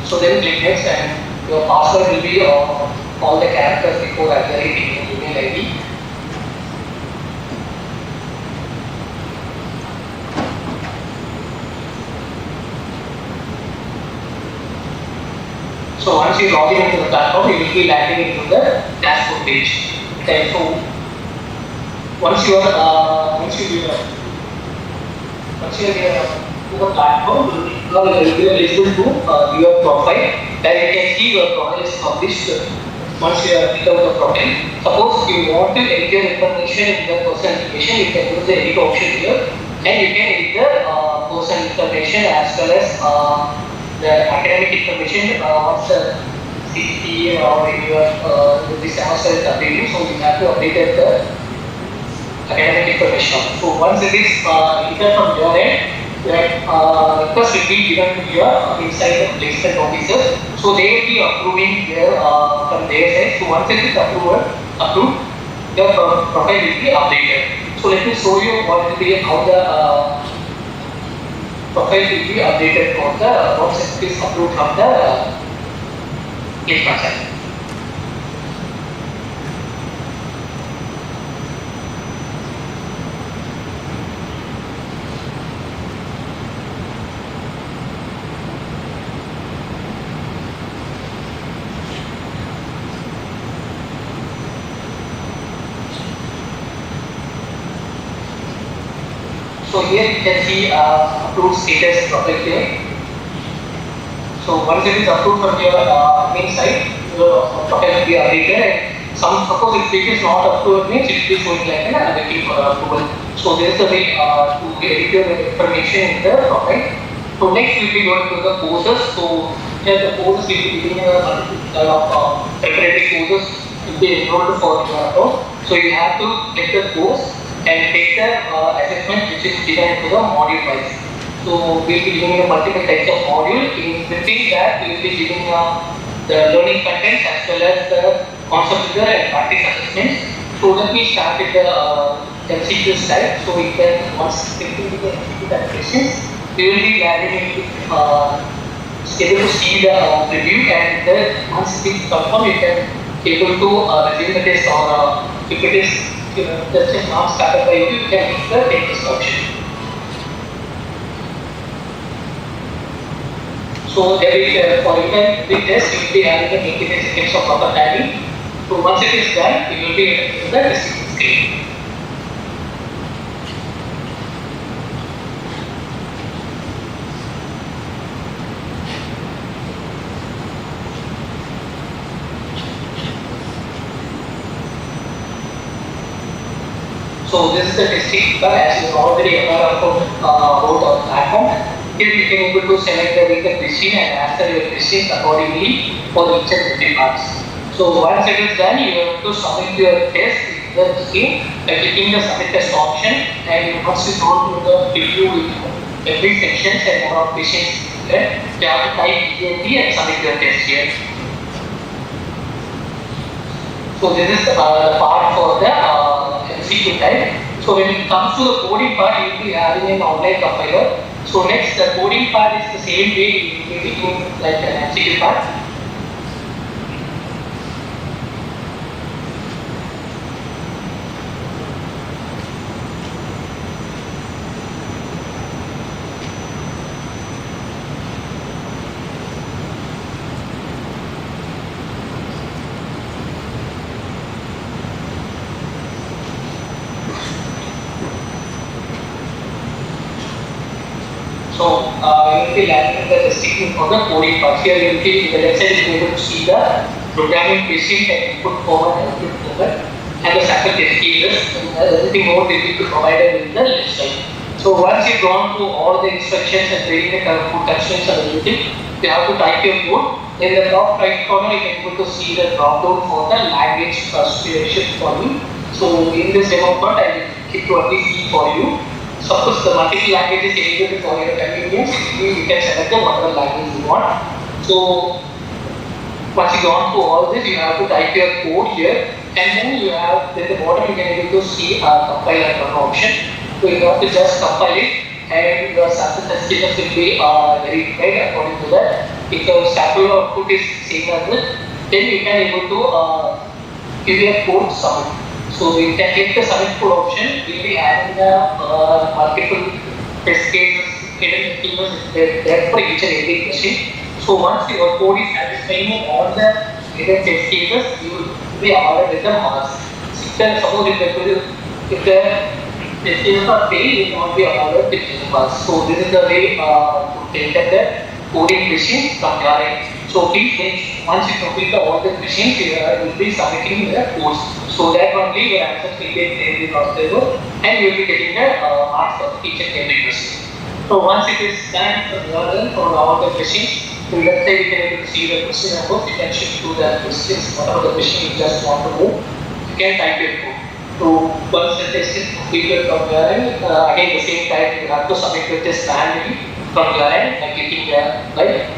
So, then click next, and your password will be all the characters before entering your email ID. So once you log in into the platform, you will be landing into the dashboard page. Okay, so once you are to the platform, you will be eligible to your profile. Then you can see your profile is published. Once you have filled out the profile, suppose you want to edit your information in the personal information, you can use the edit option here, and you can edit the personal information as well as the academic information. Once the CCT or this semester is updating, so you have to update the academic information. So once it is entered from your end, your request will be given to your inside the placement officers. So they will be approving their from their side. So once it is approved, your profile will be updated. So let me show you what will be how the profile will be updated for the once it is approved from the placement side. So here you can see approved status profile here. So once it is approved from your main site, your profile will be updated. And suppose if it is not approved, means it will be showing like an waiting for approval. So there is a way to edit your information in the profile. So next we will be going to the courses. So here the courses will be giving a multiple of preparatory courses will be enrolled for your account. So you have to get the course and take the assessment which is designed to the module wise. So we will be giving you multiple types of module. In between that, we will be giving the learning contents as well as the conceptual and practice assessments. So let me start with the MCQ side. So we can once taking the MCQ questions, we will be gradually able to see the review, and once it is confirmed, you can able to resume the test, or if it is the test not started by you, you can use the take test option. So every for every test, you will be having the maintenance seconds of proper timing. So once it is done, you will be able to the testing screen. So this is the testing bar, as you are already aware of about our platform. Here you can able to select the vehicle question and answer your questions accordingly for each and every parts. So once it is done, you have to submit your test in the screen by clicking the submit test option, and once you go to the preview every section and number of questions there, you have to type ENT and submit your test here. So this is the part for the MCQ type. So when it comes to the coding part, you will be having an online compiler. So next, the coding part is the same way you will be doing like an MCQ part. So you will be landing the testing for the coding part. Here you will be, the left side is able to see the programming basic and input format and input format and the sample test cases, and everything more will be provided in the left side. So once you've gone through all the instructions and reading the code constraints and everything, you have to type your code. In the top right corner, you can able to see the drop down for the language shift for you. So in this demo part, I will keep only C for you. Suppose the multiple languages available for your convenience, you can select the whatever language you want. So once you gone through all this, you have to type your code here, and then you have at the bottom you can able to see a compile and run option. So you have to just compile it, and your sample test status will be verified according to that. If your sample output is same as it, then you can able to give your code submit. So you can click the submit code option. We will be having multiple test cases, hidden keywords there for each and every question. So once your code is satisfying all the hidden test cases, you will be awarded with the marks. Suppose if the test cases are failed, you will not be awarded with the marks. So this is the way to enter the coding machine from your end. So please, once you complete all the questions, you will be submitting the course. So that only your answers will be possible, and you will be getting the marks for each and every question. So once it is done from your end for all the questions, so let's say we can able to see the question number, you can shift to the questions, whatever the question you just want to move, you can type your code. So once the test is completed from your end, again the same time you have to submit your test manually from your end by clicking the right.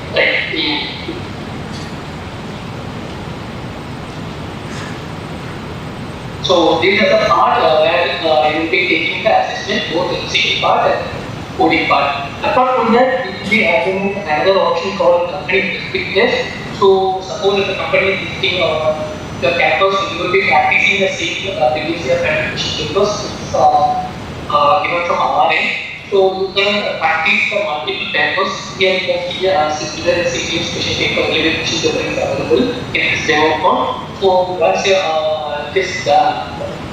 So this is the part where you will be taking the assessment both in CA part and coding part. Apart from that, we will be having another option called company specific test. So suppose if the company is visiting the campus, you will be practicing the same previous year presentation papers. It's given from our end. So you can practice the multiple papers. Here you can see similar CPM special paper related which is available in this demo form. So once this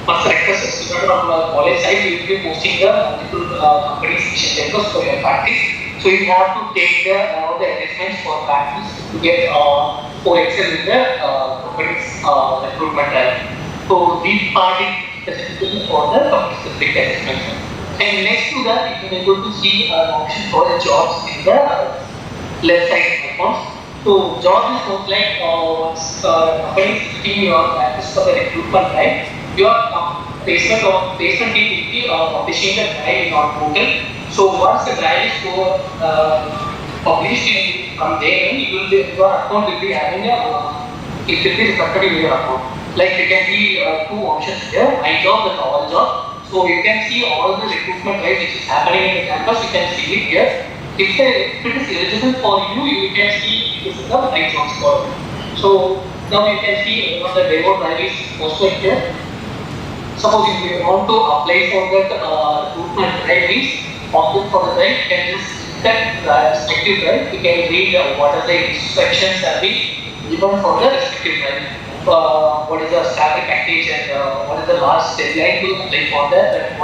once the request is given from college side, we will be posting the multiple company special papers for your practice. So you have to take all the assessments for practice to get for excel in the company's recruitment drive. So this part is specifically for the company specific assessment. And next to that, you can able to see an option for the jobs in the left side icons. So job is most like once company is visiting your practice for the recruitment drive, your placement team will be publishing the drive in our portal. So once the drive is published from there, you will be, your account will be having a it will be reflected in your account. Like you can see two options here, my job and all job. So you can see all the recruitment drive which is happening in the campus. You can see it here. If it is eligible for you, you can see this is the my job score. So now you can see the demo drive is posted here. Suppose if you want to apply for that recruitment drive is opted for the drive, you can just set the respective drive. You can read what are the instructions that be given for the respective drive. What is the salary package and what is the last deadline to apply for that and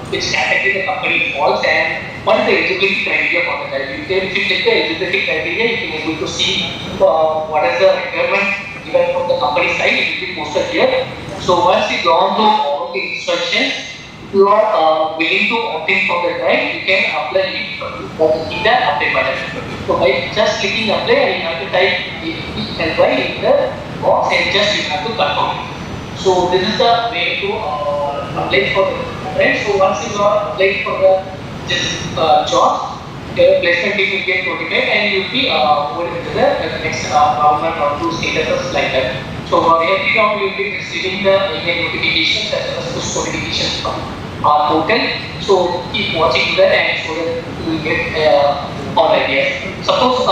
which category the company falls and what is the eligibility criteria for the drive. If you click the eligibility criteria, you can able to see what is the requirement given from the company side. It will be posted here. So once you go on to all the instructions, you are willing to opt in for the drive, you can apply it by clicking the apply button. So by just clicking apply, you have to type apply in the box and just you have to confirm it. So this is the way to apply for the drive. So once you are applied for the job, the placement team will get notified and you will be moved into the next government or two statuses like that. So every now you will be receiving the email notifications as well as push notifications from our portal. So keep watching that and so that you will get all ideas. Suppose if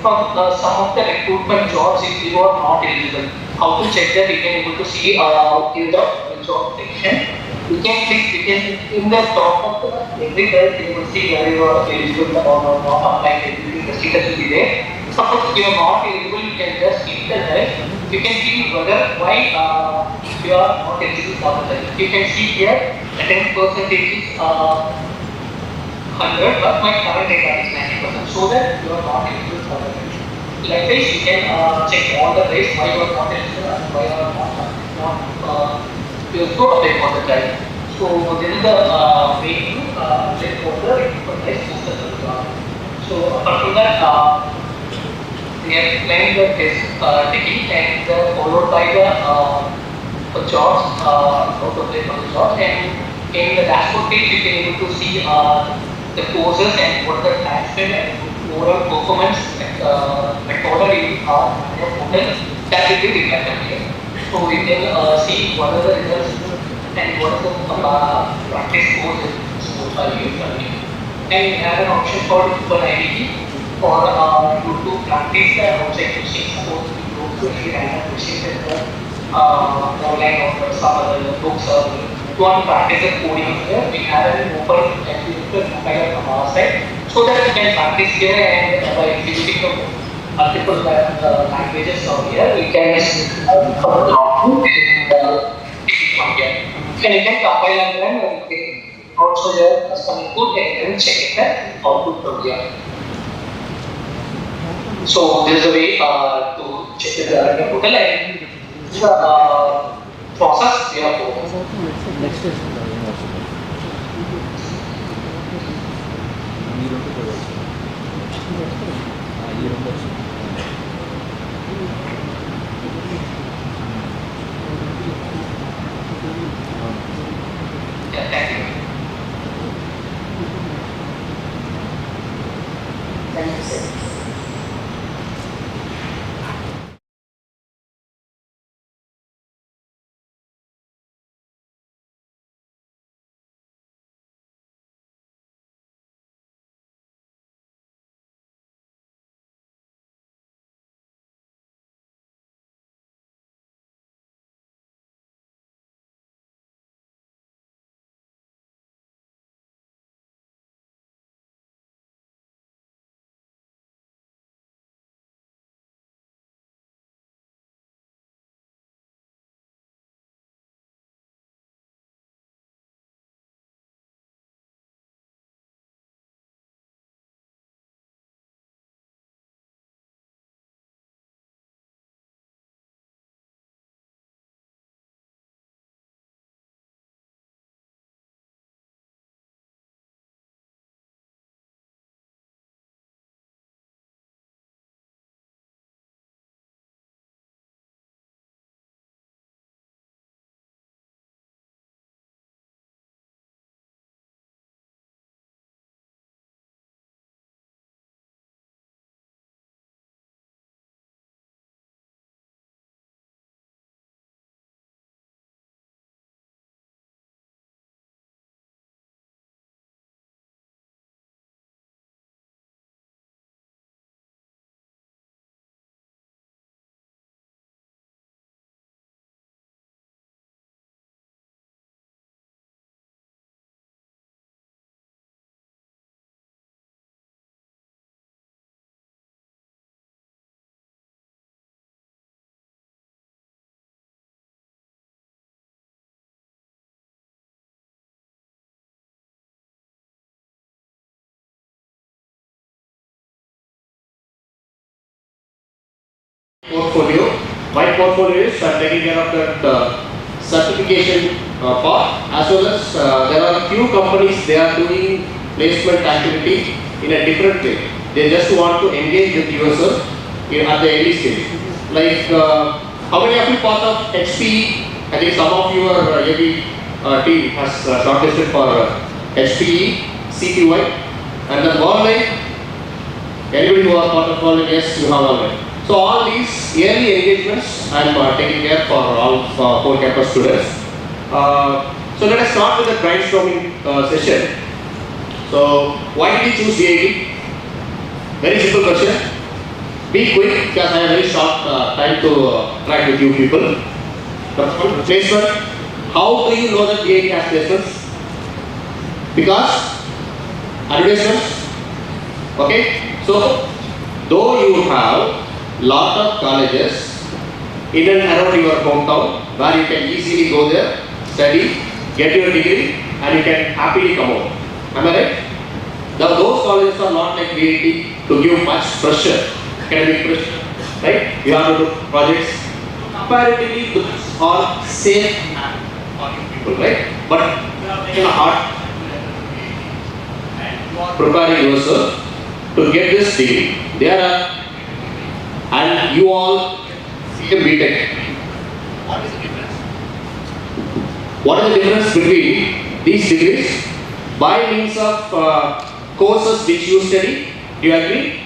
from some of the recruitment jobs if you are not eligible, how to check that you can able to see in the job section. You can click, you can in the top of every drive you will see whether you are eligible or not applying everything, the status will be there. Suppose if you are not eligible, you can just click the drive. You can see whether why you are not eligible for the drive. You can see here attendance percentage is 100, but my current data is 90%, so that you are not eligible for the drive. Like this, you can check all the drives why you are not eligible and why you are not you have to apply for the drive. So this is the way to check for the recruitment drive posted on the job. So apart from that, we have planned the test taking and followed by the jobs, how to apply for the jobs, and in the dashboard page you can able to see the courses and what the time spent and overall performance recorded in our portal that will be reflected here. So we can see what are the results and what is the practice course scored by you. And we have an option called Open IDT for you to practice the outside questions. Suppose you go to any random questions in the online or some other books or you want to practice the coding here, we have an open compiler from our side so that you can practice here and by visiting the multiple languages from here, we can from here. And you can compile and run and also your custom input and check it the output from here. So this is a way to check the portal and the process we have for.
Next is
Yeah, thank you.
Thank you, sir.
portfolio. My portfolio is taking care of that certification part, as well as there are few companies, they are doing placement activity in a different way. They just want to engage with yourself at the early stage. Like how many of you part of HPE? I think some of your AV team has shortlisted for HPE, CPY, and then online. Anybody who are part of online? Yes, you have online. So all these yearly engagements I am taking care for all 4 campus students. So let us start with the brainstorming session. So why did you choose DIT? Very simple question. Be quick because I have very short time to interact with you people. Placement. How do you know that DIT has placements? Because advertisements. Okay. So though you have lot of colleges in and around your hometown where you can easily go there, study, get your degree, and you can happily come out. Am I right? Now those colleges are not like VIT to give much pressure, academic pressure, right? You have to do projects. Comparatively, those are safe for you people, right? But you are taking a hard and you are preparing yourself to get this degree. There are, and you all see a BTech. What is the difference? What is the difference between these degrees? By means of courses which you study, do you agree?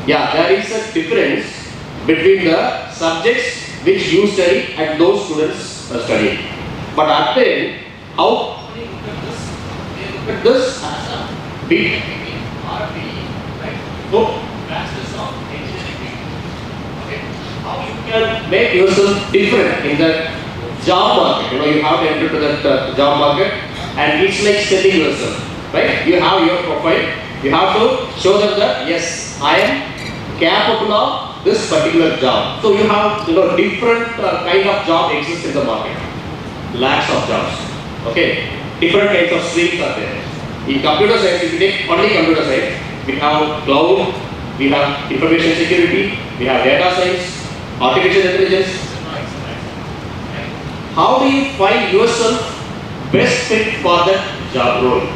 Yeah, there is a difference between the subjects which you study and those students are studying. But at the end, how they look at this as a BTech degree or a BE, right? So, Bachelor's of Engineering degree. Okay, how you can make yourself different in the job market. You know, you have to enter to that job market, and it's like selling yourself, right? You have your profile, you have to show them that yes, I am capable of this particular job. So you have, you know, different kind of job exists in the market, lakhs of jobs. Okay, different kinds of streams are there. In computer science, if you take only computer science, we have cloud, we have information security, we have data science, artificial intelligence. How do you find yourself best fit for that job role?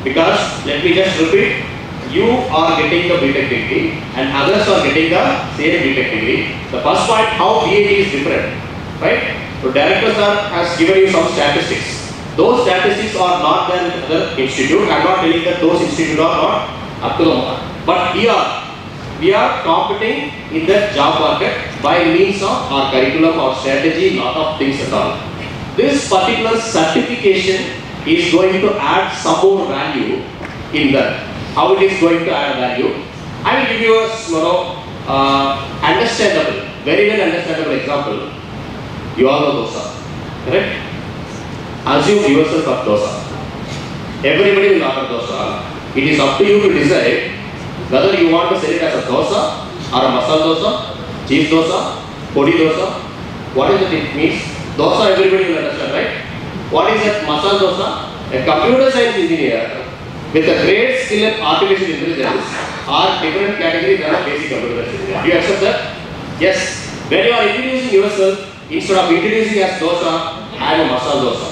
Because let me just repeat, you are getting the BTech degree and others are getting the same BTech degree. The first point, how BAT is different, right? So director sir has given you some statistics. Those statistics are not there with other institute. I am not telling that those institutes are not up to the mark. But we are competing in the job market by means of our curriculum, our strategy, lot of things and all. This particular certification is going to add some more value in that. How it is going to add value? I will give you a understandable, very well understandable example. You all know dosa, correct? Assume yourself of dosa. Everybody will order dosa. It is up to you to decide whether you want to sell it as a dosa or a masala dosa, cheese dosa, podi dosa. What is it means? Dosa everybody will understand, right? What is that masala dosa? A computer science engineer with a great skill in artificial intelligence are different categories than a basic computer science engineer. Do you accept that? Yes. When you are introducing yourself, instead of introducing as dosa, I am a masala dosa.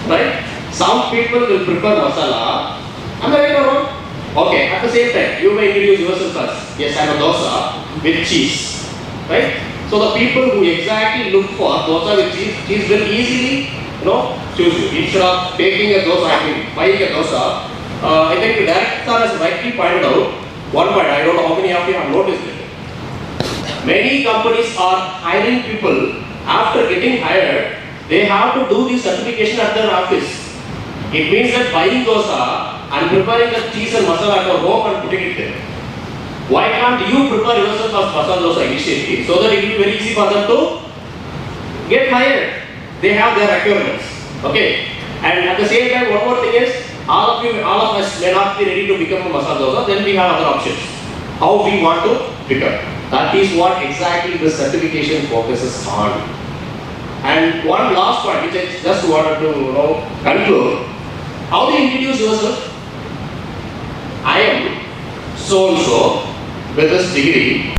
Right? Some people will prefer masala. Am I right or wrong? Okay, at the same time, you may introduce yourself as, yes, I am a dosa with cheese. Right? So the people who exactly look for dosa with cheese will easily, choose you. Instead of taking a dosa, buying a dosa, I think the director has rightly pointed out one point. I don't know how many of you have noticed it. Many companies are hiring people. After getting hired, they have to do the certification at their office. It means that buying dosa and preparing the cheese and masala at your home and putting it there. Why can't you prepare yourself as masala dosa initially so that it will be very easy for them to get hired? They have their requirements. Okay. And at the same time, one more thing is, all of us may not be ready to become a masala dosa, then we have other options. How we want to become. That is what exactly the certification focuses on. And one last point which I just wanted to conclude. How do you introduce yourself? I am so-and-so with this degree.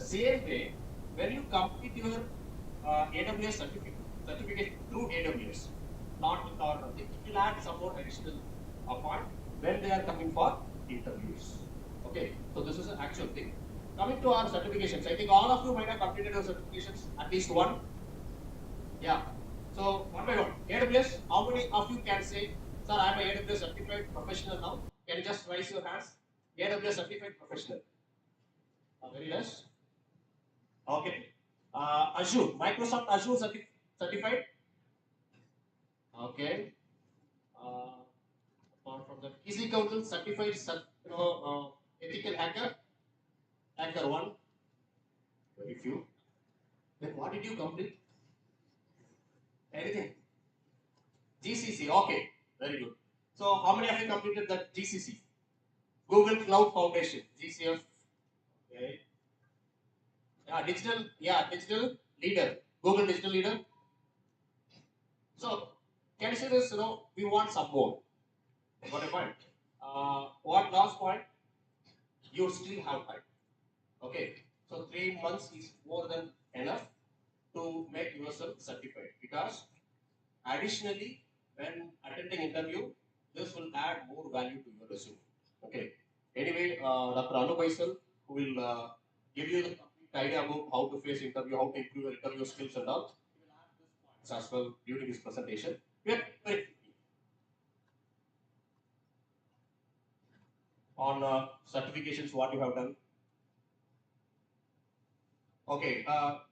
same way, when you complete your AWS certificate through AWS, not with our thing, it will add some more additional point when they are coming for interviews. Okay, so this is an actual thing. Coming to our certifications, I think all of you might have completed your certifications, at least one. Yeah. So one by one, AWS, how many of you can say, sir, I'm an AWS certified professional now? Can you just raise your hands? AWS certified professional. Very less. Okay. Azure, Microsoft Azure certified. Okay. Apart from that, Easy Council certified, ethical hacker, hacker one. Very few. Then what did you complete? Anything? GCC. Okay. Very good. So how many of you completed that GCC? Google Cloud Foundation, GCF. Okay. Digital leader. Google digital leader. So can you say this? We want some more. Got a point. What last point? You still have time. Okay. So 3 months is more than enough to make yourself certified, because additionally, when attending interview, this will add more value to your resume. Okay. Anyway, Dr. Anu Baisal, who will give you the complete idea about how to face interview, how to improve your interview skills and all, he will add these points as well during his presentation. We are very on certifications, what you have done. Okay,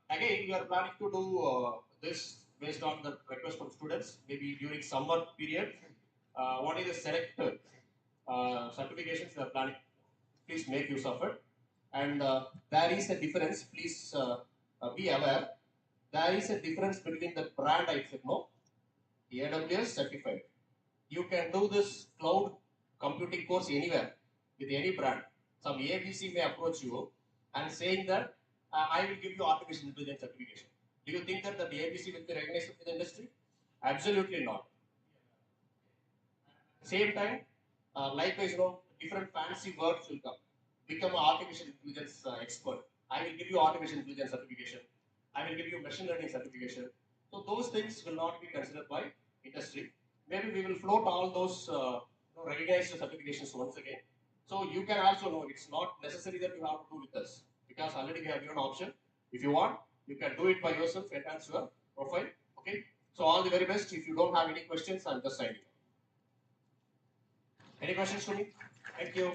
again, we are planning to do this based on the request from students, maybe during summer period. What is the selected certifications we are planning? Please make use of it. And there is a difference, please be aware. There is a difference between the brand I said, no, AWS certified. You can do this cloud computing course anywhere with any brand. Some ABC may approach you and saying that I will give you artificial intelligence certification. Do you think that the ABC will be recognized in the industry? Absolutely not. Same time, likewise, different fancy words will come. Become an artificial intelligence expert. I will give you artificial intelligence certification. I will give you machine learning certification. So those things will not be considered by industry. Maybe we will float all those recognized certifications once again. So you can also know it's not necessary that you have to do with us, because already we have given option. If you want, you can do it by yourself, enhance your profile. Okay. So all the very best. If you don't have any questions, I'm just signing. Any questions to me? Thank you.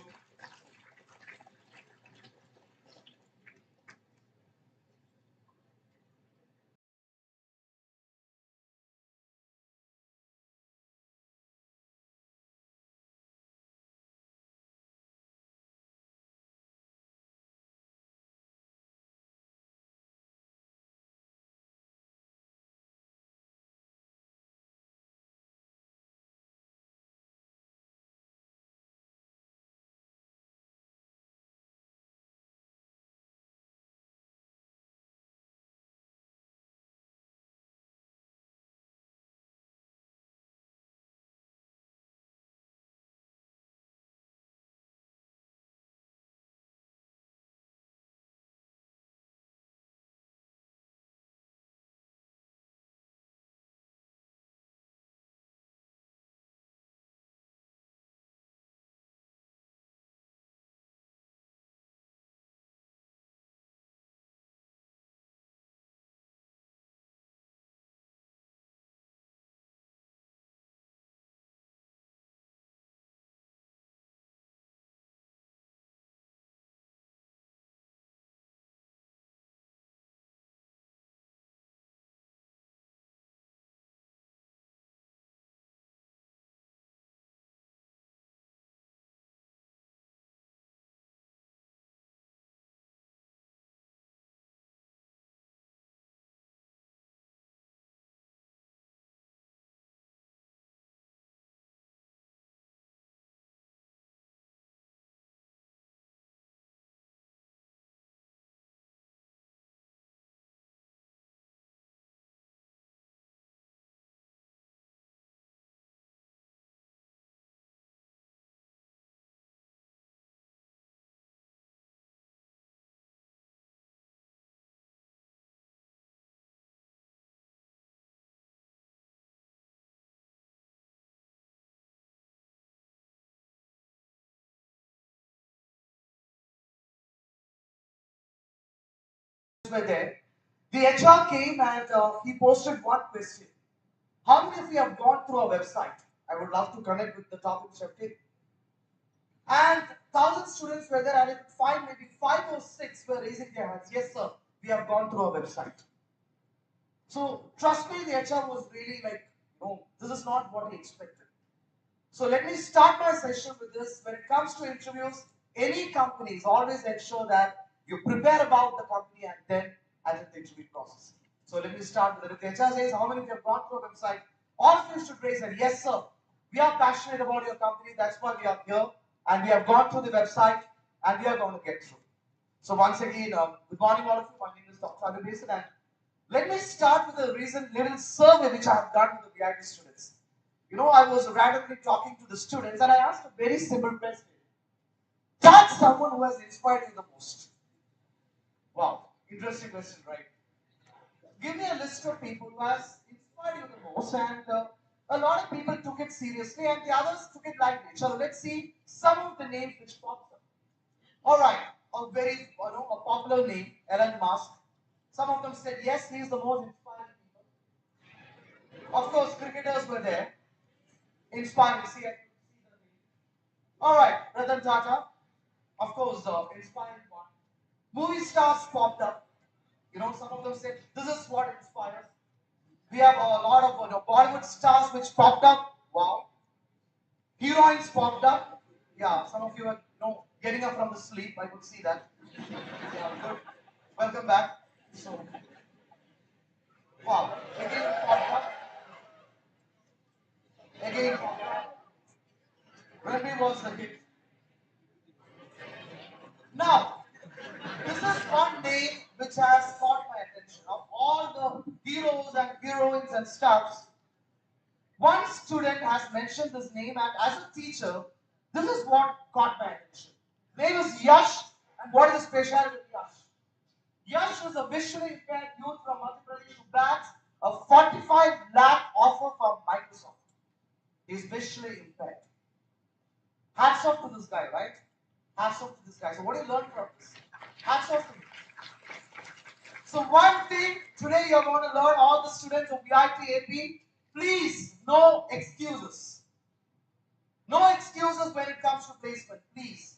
were there, the HR came and he posted one question. How many of you have gone through our website? I would love to connect with the topic which I've taken. And 1,000 students were there, and I could find maybe 5 or 6 were raising their hands. Yes, sir, we have gone through our website. So trust me, the HR was really like, no, this is not what he expected. So let me start my session with this. When it comes to interviews, any companies always ensure that you prepare about the company and then attend the interview process. So let me start with it. If the HR says, how many of you have gone through a website? All of you should raise it. Yes, sir. We are passionate about your company. That's why we are here. And we have gone through the website and we are going to get through. So once again, good morning all of you. My name is Dr. Abhi Basin, and let me start with a recent little survey which I have done with the VIP students. You know, I was randomly talking to the students and I asked a very simple question. Tell someone who has inspired you the most. Wow, interesting question, right? Give me a list of people who has inspired you the most, and a lot of people took it seriously and the others took it lightly. So let's see some of the names which popped up. All right, a very a popular name, Elon Musk. Some of them said yes, he is the most inspiring people. Of course, cricketers were there, inspiring. See, all right, Ratan Tata, of course, inspiring one. Movie stars popped up. You know, some of them said this is what inspires. We have a lot of Bollywood stars which popped up. Wow. Heroines popped up. Yeah, some of you are getting up from the sleep. I could see that. Yeah, good. Welcome back. So, wow. Again popped up. Again popped up. Ranbir was the hit. Now, this is one name which has caught my attention. Of all the heroes and heroines and stars, one student has mentioned this name, and as a teacher, this is what caught my attention. Name is Yash, and what is the specialty of Yash? Yash is a visually impaired youth from Madhya Pradesh who bags a 45 lakh offer from Microsoft. He is visually impaired. Hats off to this guy, right? Hats off to this guy. So what do you learn from this? Hats off to him. So one thing today you're going to learn, all the students of VIP, please, no excuses. No excuses when it comes to placement, please.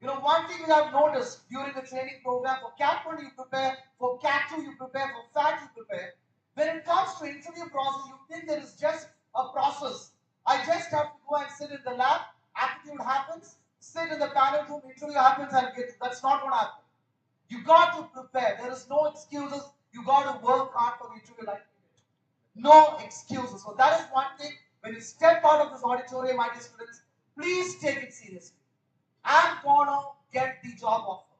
You know, one thing that I've noticed during the training program, for CAT1 you prepare, for CAT2 you prepare, for FAT you prepare. When it comes to interview process, you think there is just a process. I just have to go and sit in the lab, aptitude happens, sit in the panel room, interview happens, and get. That's not going to happen. You got to prepare. There is no excuses. You got to work hard for the interview like you did. No excuses. So that is one thing. When you step out of this auditorium, my dear students, please take it seriously. I'm going to get the job offer.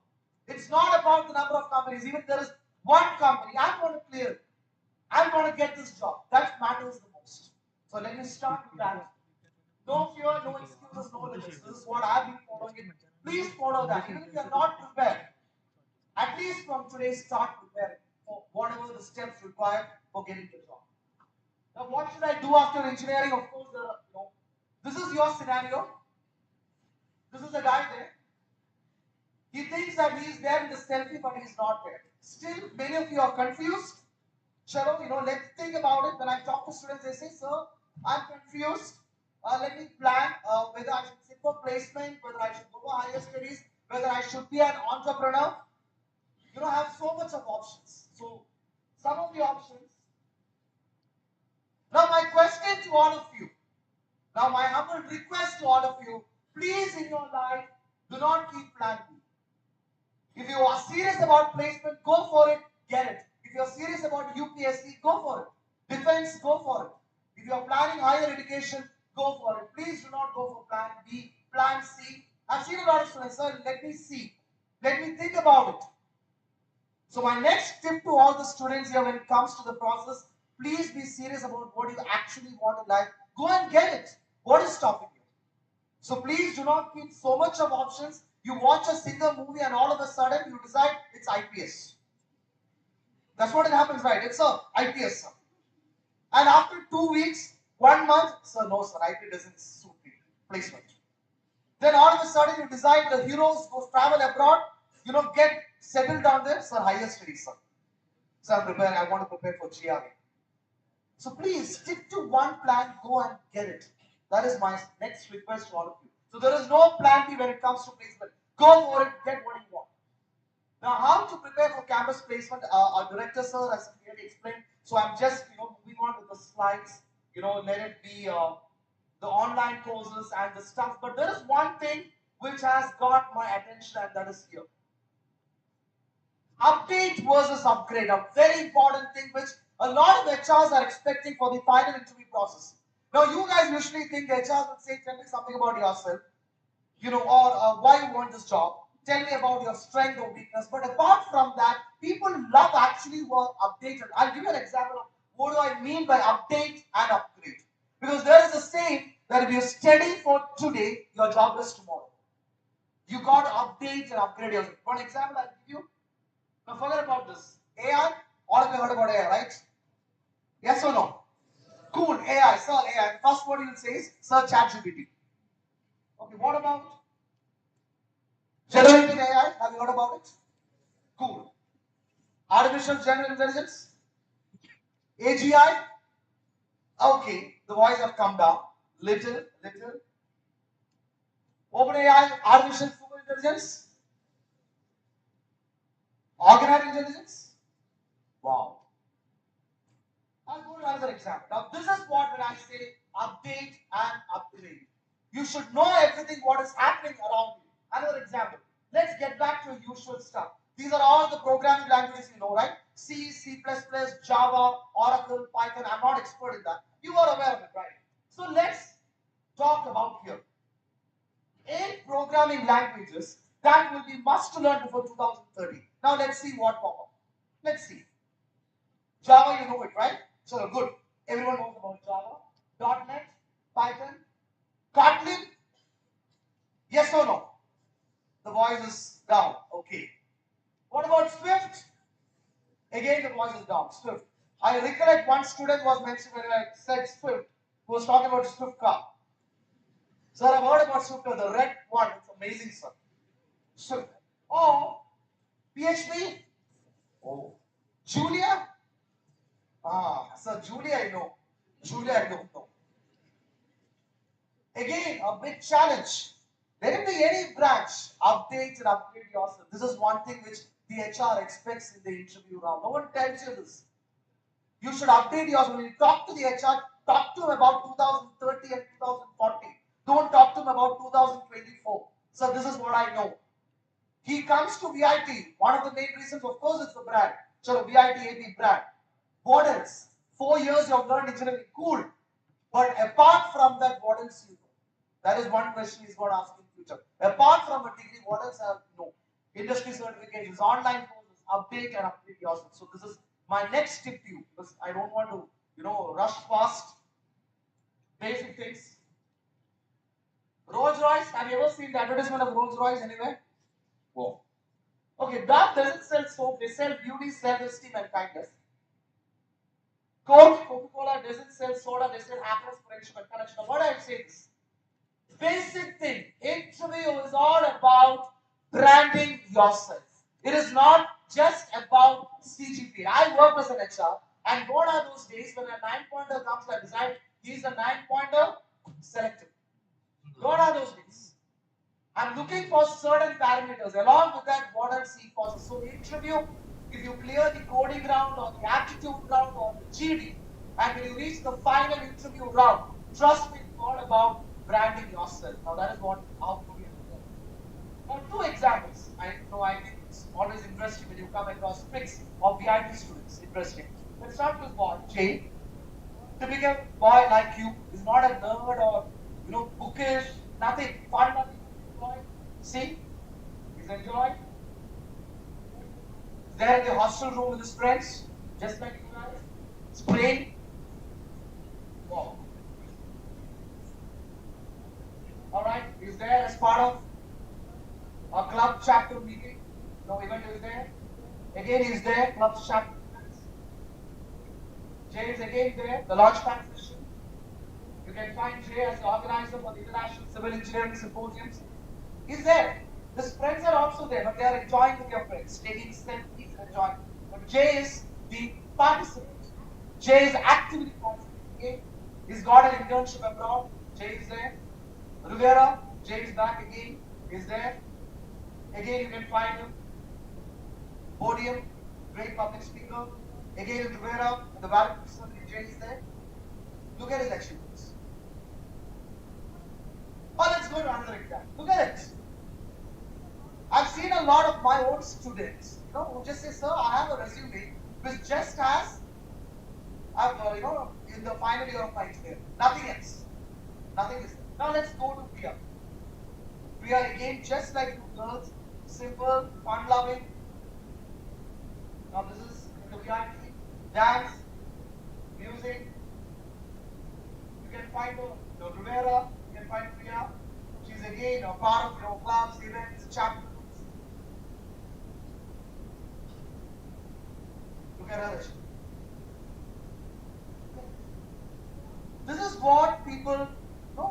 It's not about the number of companies. Even if there is one company, I'm going to clear it. I'm going to get this job. That matters the most. So let me start with that. No fear, no excuses, no limits. This is what I've been following it. Please follow that. Even if you're not prepared, at least from today, start preparing for whatever the steps required for getting the job. Now, what should I do after engineering? Of course, this is your scenario. This is the guy there. He thinks that he is there in the selfie, but he is not there. Still, many of you are confused. Chalo, let's think about it. When I talk to students, they say, sir, I'm confused. Let me plan whether I should sit for placement, whether I should go for higher studies, whether I should be an entrepreneur. I have so much of options. So, some of the options. Now, my question to all of you. Now, my humble request to all of you, please in your life, do not keep plan B. If you are serious about placement, go for it, get it. If you are serious about UPSC, go for it. Defense, go for it. If you are planning higher education, go for it. Please do not go for plan B, plan C. I've seen a lot of students, sir, let me see. Let me think about it. So my next tip to all the students here when it comes to the process, please be serious about what you actually want in life. Go and get it. What is stopping you? So please do not keep so much of options. You watch a single movie and all of a sudden you decide it's IPS. That's what it happens, right? It's a IPS, sir. And after 2 weeks, 1 month, sir, no, sir, IP doesn't suit me. Placement. Then all of a sudden you decide the heroes go travel abroad, get settle down there, sir, higher studies, sir. So I'm preparing, I want to prepare for GRE. So please stick to one plan, go and get it. That is my next request to all of you. So there is no plan B when it comes to placement. Go for it, get what you want. Now, how to prepare for campus placement? Our director sir has clearly explained. So I'm just moving on with the slides. Let it be the online courses and the stuff. But there is one thing which has got my attention, and that is here. Update versus upgrade, a very important thing which a lot of HRs are expecting for the final interview process. Now, you guys usually think the HRs will say, tell me something about yourself, or why you want this job. Tell me about your strength or weakness. But apart from that, people love actually were updated. I'll give you an example of what do I mean by update and upgrade. Because there is a saying that if you study for today, your job is tomorrow. You got to update and upgrade yourself. One example I'll give you. Now forget about this. AI, all of you heard about AI, right? Yes or no? Cool, AI, sir, AI. First word you will say is search ChatGPT. Okay, what about generative AI? Have you heard about it? Cool. Artificial general intelligence? AGI? Okay, the voice have come down. Little. OpenAI, artificial super intelligence? Organic intelligence? Wow. I'll go to another example. Now, this is what when I say update and upgrade. You should know everything what is happening around you. Another example. Let's get back to usual stuff. These are all the programming languages you know, right? C, C++, Java, Oracle, Python. I'm not expert in that. You are aware of it, right? So let's talk about here. 8 programming languages that will be must to learn before 2030. Now let's see what pop up. Let's see. Java, you know it, right? So good. Everyone knows about Java. .NET, Python, Kotlin. Yes or no? The voice is down. Okay. What about Swift? Again, the voice is down. Swift. I recollect one student was mentioned when I said Swift, who was talking about Swift car. Sir, I've heard about Swift, the red one. It's amazing, sir. Swift. Oh, PHP? Oh. Julia? Sir, Julia I know. Julia I don't know. Again, a big challenge. Let it be any branch. Update and upgrade yourself. This is one thing which the HR expects in the interview round. No one tells you this. You should update yourself. When you talk to the HR, talk to him about 2030 and 2040. Don't talk to him about 2024. So this is what I know. He comes to VIT. One of the main reasons, of course, is the brand. So VIT AB brand. What else? 4 years you have learned engineering. Cool. But apart from that, what else you know? That is one question he's going to ask in future. Apart from a degree, what else have you know? Industry certifications, online courses, update and upgrade yourself. So this is my next tip to you, because I don't want to, rush past basic things. Rolls Royce, have you ever seen the advertisement of Rolls Royce anywhere? Whoa. Okay, that doesn't sell soap, they sell beauty, self-esteem and kindness. Coca-Cola doesn't sell soda, they sell happiness, friendship and connection. Now, what I say is, basic thing, interview is all about branding yourself. It is not just about CGPA. I work as an HR, and what are those days when a 9-pointer comes, I decide he's a 9-pointer selected. What are those days? I'm looking for certain parameters. Along with that, what are C courses? So interview, if you clear the coding round or the aptitude round or the GD, and when you reach the final interview round, trust me, it's all about branding yourself. Now that is what how to be. Now 2 examples. I think it's always interesting when you come across pics of VIP students. Interesting. Let's start with boy Jay. Typical boy like you is not a nerd or bookish, nothing, fun, nothing. See, he's enjoying. He's there in the hostel room with his friends, just like you guys. It's playing. Wow. Alright, he's there as part of a club chapter meeting. No event is there. Again, he's there, club chapter. Jay is again there, the launchpad session. You can find Jay as the organizer for the International Civil Engineering Symposiums. He's there. His friends are also there, but they are enjoying with your friends, taking selfies and enjoying. But Jay is the participant. Jay is actively participating. He's got an internship abroad. Jay is there. Rivera, Jay is back again. Is there. Again, you can find him. Podium, great public speaker. Again, Rivera, the valedictorian, Jay is there. Look at his achievements. Oh, let's go to another example. Look at it. I've seen a lot of my own students, who just say, sir, I have a resume which just has, in the final year of my engineering. Nothing else. Nothing is there. Now let's go to Priya. Priya again, just like you girls, simple, fun-loving. Now this is in the VIP, dance, music. You can find the Rivera, you can find Priya. She's again a part of clubs, events, chapters. Look at her. This is what people,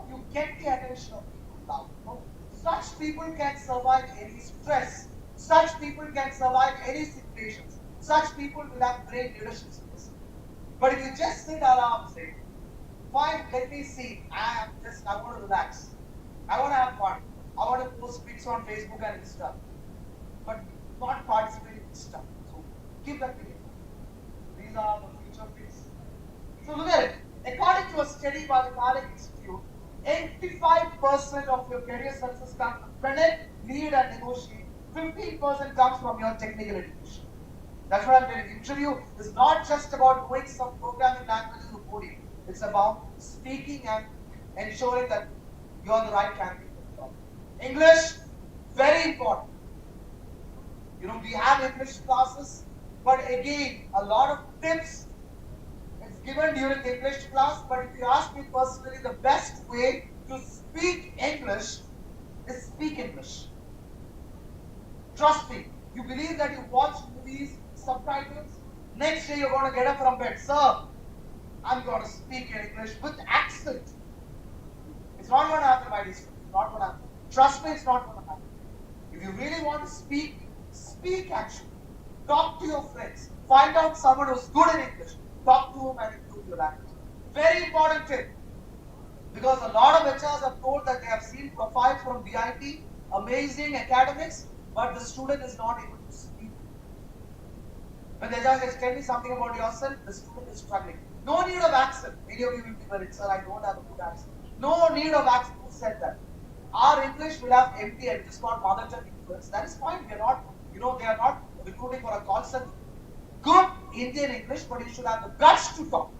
you get the attention of people now. Such people can survive any stress. Such people can survive any situations. Such people will have great leadership skills. But if you just sit around saying, fine, let me see, I want to relax. I want to have fun. I want to post pics on Facebook and Insta. But not participate in stuff. So keep that in mind. These are the future pics. So look at it. According to a study by the Malik Institute, 85% of your career success comes from connect, lead and negotiate. 15% comes from your technical education. That's what I'm telling you. Interview is not just about knowing some programming languages or coding. It's about speaking and ensuring that you're the right candidate for the job. English, very important. We have English classes, but again, a lot of tips it's given during the English class. But if you ask me personally, the best way to speak English is speak English. Trust me. You believe that you watch movies, subtitles, next day you're going to get up from bed. Sir, I'm going to speak in English with accent. It's not going to happen, my dear students. It's not going to happen. Trust me, it's not going to happen. If you really want to speak, speak actually. Talk to your friends. Find out someone who's good in English. Talk to them and improve your language. Very important tip. Because a lot of HRs have told that they have seen profiles from VIP, amazing academics, but the student is not able to speak. When the HR says, tell me something about yourself, the student is struggling. No need of accent. Many of you will be worried, sir, I don't have a good accent. No need of accent. Who said that? Our English will have MTA, which is called mother tongue influence. That is fine. We are not, they are not recruiting for a call center. Good Indian English, but you should have the guts to talk.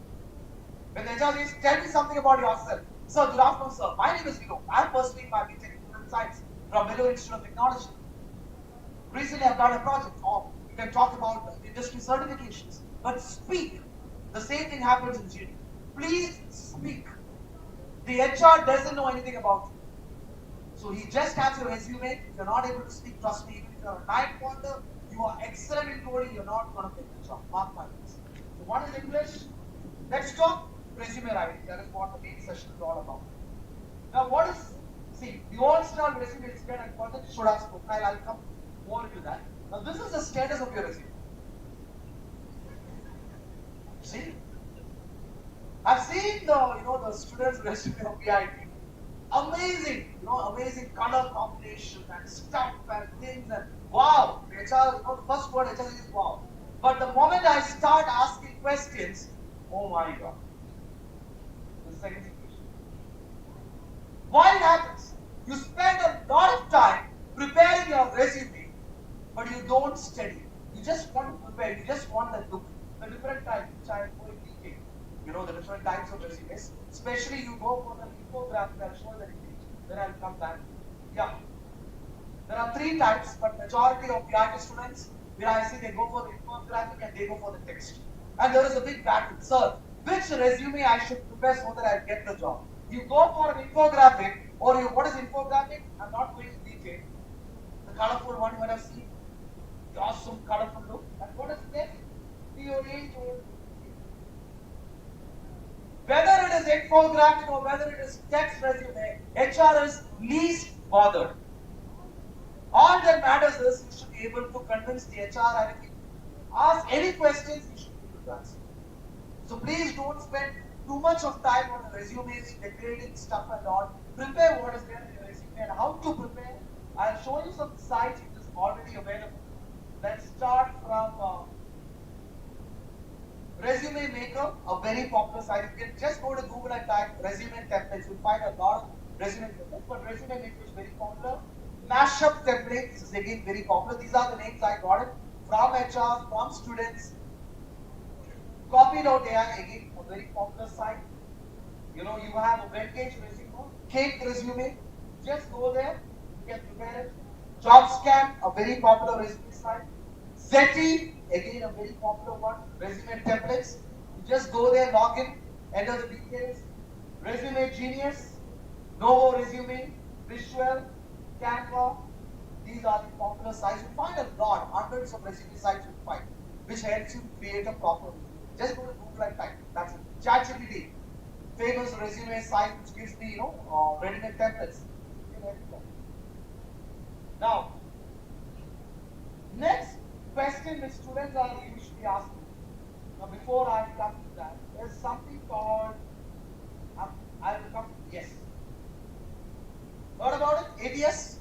When the HR says, tell me something about yourself. Sir, good afternoon, sir. My name is Vino. I am pursuing my BTech in Computer Science from Vellore Institute of Technology. Recently, I've done a project. Or you can talk about industry certifications. But speak. The same thing happens in GD. Please speak. The HR doesn't know anything about you. So he just has your resume. If you're not able to speak, trust me, even if you're a night wonder, you are excellent in coding, you're not going to take the job. Mark my words. So what is English? Let's talk resume writing. That is what the main session is all about. Now the all-star resume is good and content should have spoken. I'll come more into that. Now this is the status of your resume. See? I've seen the students' resume of VIP. Amazing, amazing color combination and stuff and things and wow. HR, the first word HR is wow. But the moment I start asking questions, oh my God. The second situation. Why it happens? You spend a lot of time preparing your resume, but you don't study. You just want to prepare. You just want the look, the different types, which I am going to teach. The different types of resumes. Especially you go for the infographic. I'll show that image. Then I'll come back. Yeah. There are 3 types, but majority of PIT students, where I see they go for the infographic and they go for the text. And there is a big battle. Sir, which resume I should prepare so that I get the job? You go for an infographic, or what is infographic? I'm not going in detail. The colorful one you might have seen. The awesome colorful look. And what is next? Your age or whether it is infographic or whether it is text resume, HR is least bothered. this, you should be able to convince the HR, and if you ask any questions, you should be able to answer. So please don't spend too much of time on the resumes, decorating stuff and all. Prepare what is there in your resume and how to prepare. I'll show you some sites which is already available. Let's start from Resume Maker, a very popular site. You can just go to Google and type resume templates. You'll find a lot of resume templates, but Resume Maker is very popular. Mashup templates is again very popular. These are the names I got it from HR, from students. Copy.ai, again a very popular site. You know, you have a webpage resume, Cake resume. Just go there, you can prepare it. JobScan, a very popular resume site. Zeti, again a very popular one, resume templates. You just go there, log in, enter the details. Resume Genius, Novo Resume, Visual, Canva. These are the popular sites. You find a lot, hundreds of resume sites you find, which helps you create a proper resume. Just go to Google and type. That's it. ChatGPT, famous resume site which gives me, ready-made templates. Now, next question which students are usually asking. Now, before I come to that, there's something called. I will come. Yes. Heard about it? ATS.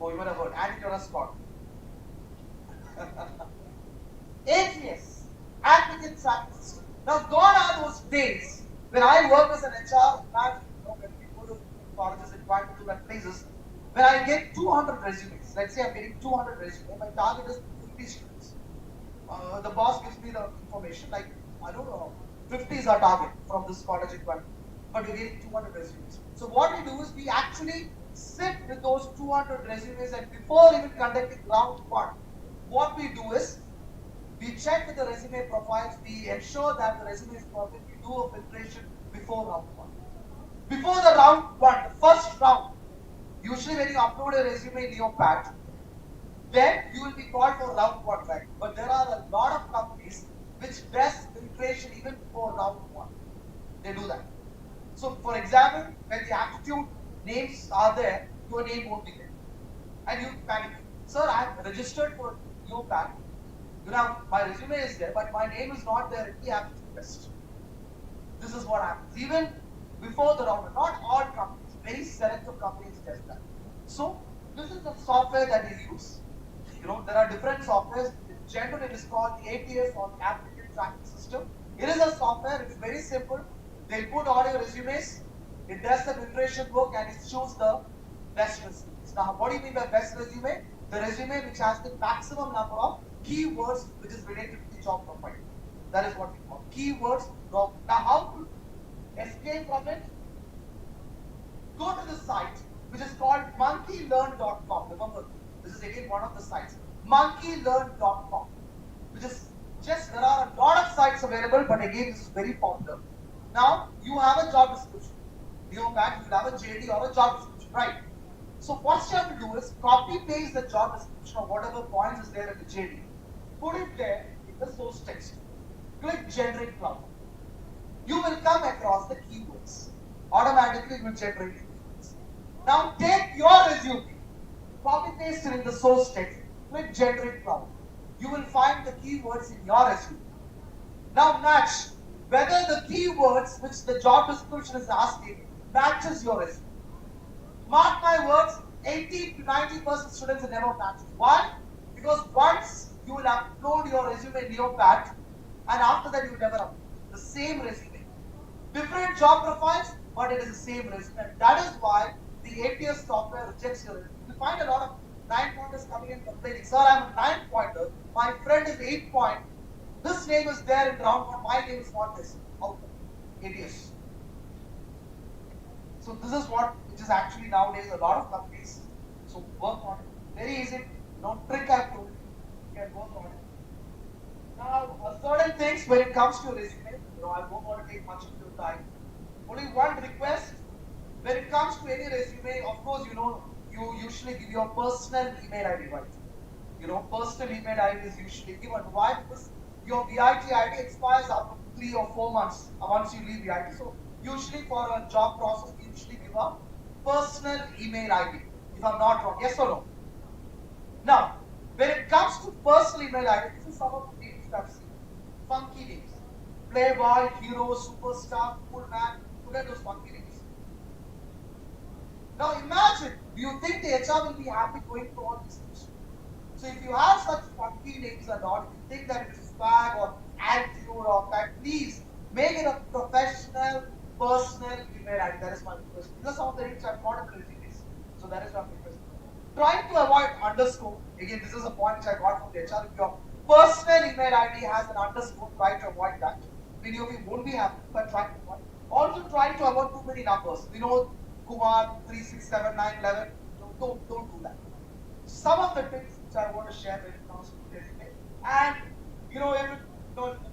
Oh, you might have heard. Anti-terrorist squad. ATS. Applicant tracking system. Now, gone are those days when I work as an HR. Imagine, when we go to colleges in Coimbatore and places, when I get 200 resumes. Let's say I'm getting 200 resumes. My target is 50 students. The boss gives me the information like, I don't know, 50 is our target from this college in Coimbatore. But we're getting 200 resumes. So what we do is we actually sit with those 200 resumes, and before even conducting round one, what we do is we check with the resume profiles, we ensure that the resume is perfect, we do a filtration before round one. Before the round one, the first round, usually when you upload a resume in your PAT, then you will be called for round one, right? But there are a lot of companies which does filtration even before round one. They do that. So, for example, when the aptitude names are there, your name won't be there. And you panic. Sir, I have registered for your PAT. You know, my resume is there, but my name is not there in the aptitude test. This is what happens. Even before the round, not all companies, very selective companies test that. So, this is the software that we use. You know, there are different softwares. In general, it is called ATS or Applicant Tracking System. It is a software, it's very simple. They put all your resumes, it does the filtration work, and it chooses the best resumes. Now, what do you mean by best resume? The resume which has the maximum number of keywords which is related to the job profile. That is what we call keywords. Now, how to escape from it? Go to the site which is called monkeylearn.com. Remember, this is again one of the sites. Monkeylearn.com, which is just, there are a lot of sites available, but again, this is very popular. Now, you have a job description. You know that you have a JD or a job description, right? So what you have to do is copy paste the job description or whatever points is there in the JD. Put it there in the source text. Click generate cloud. You will come across the keywords. Automatically it will generate the keywords. Now take your resume, copy paste it in the source text, click generate cloud. You will find the keywords in your resume. Now match whether the keywords which the job description is asking matches your resume. Mark my words, 80 to 90% students will never match. Why? Because once you will upload your resume in your PAT, and after that you will never upload the same resume. Different job profiles, but it is the same resume. And that is why the ATS software rejects your resume. You find a lot of 9-pointers coming in complaining, sir, I'm a 9-pointer, my friend is 8-point, this name is there in round one, my name is not this. How come? ATS. So this is what which is actually nowadays a lot of companies. So work on it. Very easy. Trick I've told you. You can work on it. Now, certain things when it comes to resume, I don't want to take much of your time. Only one request. When it comes to any resume, of course, you usually give your personal email ID, right? Personal email ID is usually given. Why? Because your VIT ID expires after 3 or 4 months once you leave VIT. So usually for a job process, we usually give a personal email ID, if I'm not wrong. Yes or no? Now, when it comes to personal email ID, this is some of the names I've seen. Funky names. Playboy, hero, superstar, cool man. Look at those funky names. Now imagine, do you think the HR will be happy going through all these things? So if you have such funky names and all, if you think that it is swag or attitude or that, please make it a professional, personal email ID. That is my request. These are some of the names I've got in the resumes. So that is my request. Trying to avoid underscore. Again, this is a point which I got from the HR. If your personal email ID has an underscore, try to avoid that. Many of you won't be happy, but try to avoid. Also try to avoid too many numbers. We know Kumar 367911. Don't do that. Some of the tips which I want to share when it comes to resume. And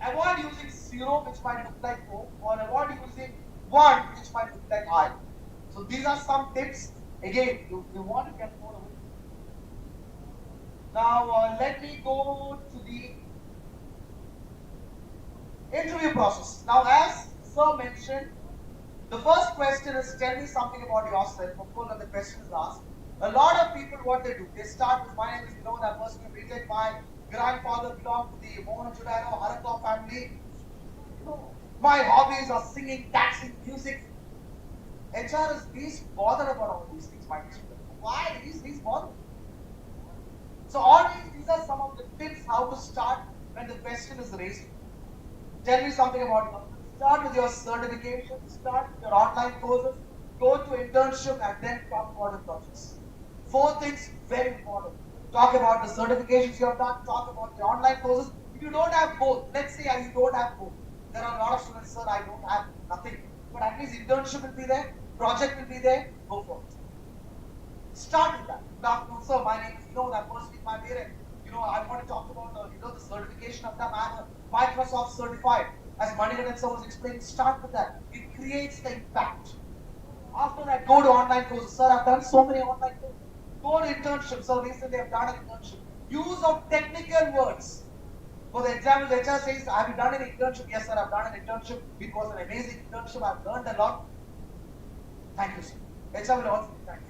avoid using 0 which might look like O, or avoid using 1 which might look like I. So these are some tips. Again, you want to get more of it. Now let me go to the interview process. Now as Sir mentioned, the first question is tell me something about yourself. Of course, when the question is asked, a lot of people what they do, they start with my name is Vinod, I'm personally BTech. My grandfather belonged to the Mohenjo-daro Harappa family. My hobbies are singing, dancing, music. HR is least bothered about all these things, my dear. Why is least bothered? So all these are some of the tips how to start when the question is raised. Tell me something about yourself. Start with your certification, start with your online courses, go to internship and then talk about the projects. 4 things very important. Talk about the certifications you have done, talk about the online courses. If you don't have both, let's say you don't have both. There are a lot of students, sir, I don't have nothing. But at least internship will be there, project will be there, go for it. Start with that. Now, sir, my name is Vinod, I'm personally my parent. I want to talk about the certification of them. I'm a Microsoft certified. As Manikandan sir was explaining, start with that. It creates the impact. After that, go to online courses. Sir, I've done so many online courses. Go to internship. So recently I've done an internship. Use of technical words. For the example, the HR says, have you done an internship? Yes, sir, I've done an internship. It was an amazing internship. I've learned a lot. Thank you, sir. HR will also thank you.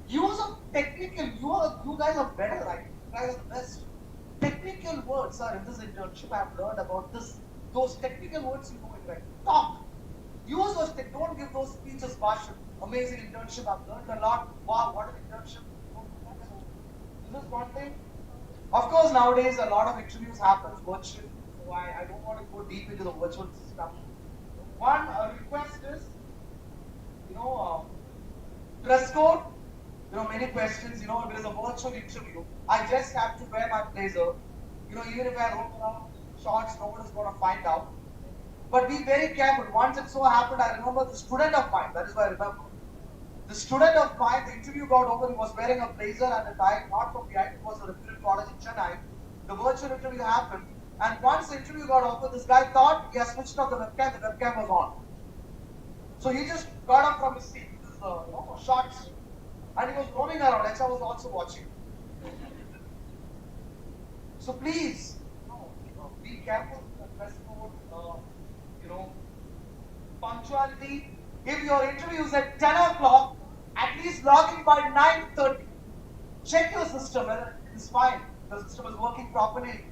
Use of technical, you guys are better, right? You guys are the best. Technical words are in this internship. I've learned about this. Those technical words you know it right. Talk. Use those. Don't give those speeches. Basham. Amazing internship. I've learned a lot. Wow, what an internship. This is one thing. Of course, nowadays a lot of interviews happen virtually. So I don't want to go deep into the virtual stuff. One request is, dress code. Many questions, if it is a virtual interview, I just have to wear my blazer. Even if I roam around shorts, no one is going to find out. But be very careful. Once it so happened, I remember the student of mine, that is why I remember. The student of mine, the interview got over, he was wearing a blazer and a tie, not from the it was a reputed college in Chennai. The virtual interview happened, and once the interview got over, this guy thought he had switched off the webcam was on. So he just got up from his seat, with his shorts. And he was roaming around. HR was also watching. So please, be careful with the dress code. Punctuality. If your interview is at 10 o'clock, at least log in by 9:30. Check your system whether it is fine. The system is working properly.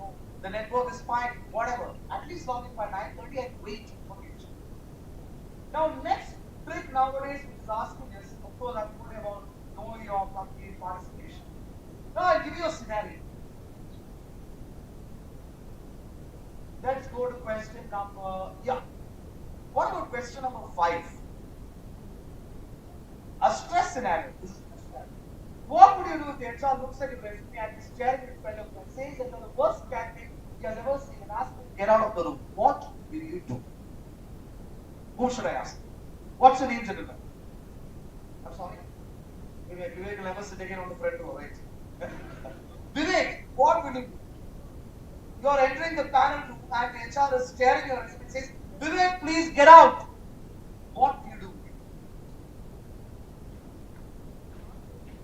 The network is fine. Whatever. At least log in by 9:30 and wait for the interview. Now, next trick nowadays is asking us. Of course, I'm talking about know your company participation. Now I'll give you a scenario. Let's go to question number, What about question number 5? A stress scenario. This is a stress scenario. What would you do if the HR looks at your resume and is staring at front of you and says that you're the worst candidate he has ever seen and asks you to get out of the room? What will you do? Who should I ask? What's your name, gentlemen? I'm sorry. Vivek will never sit again on the front row, right? Vivek, what will you do? You are entering the panel room and the HR is staring at your resume and says, Vivek, please get out. What do you do?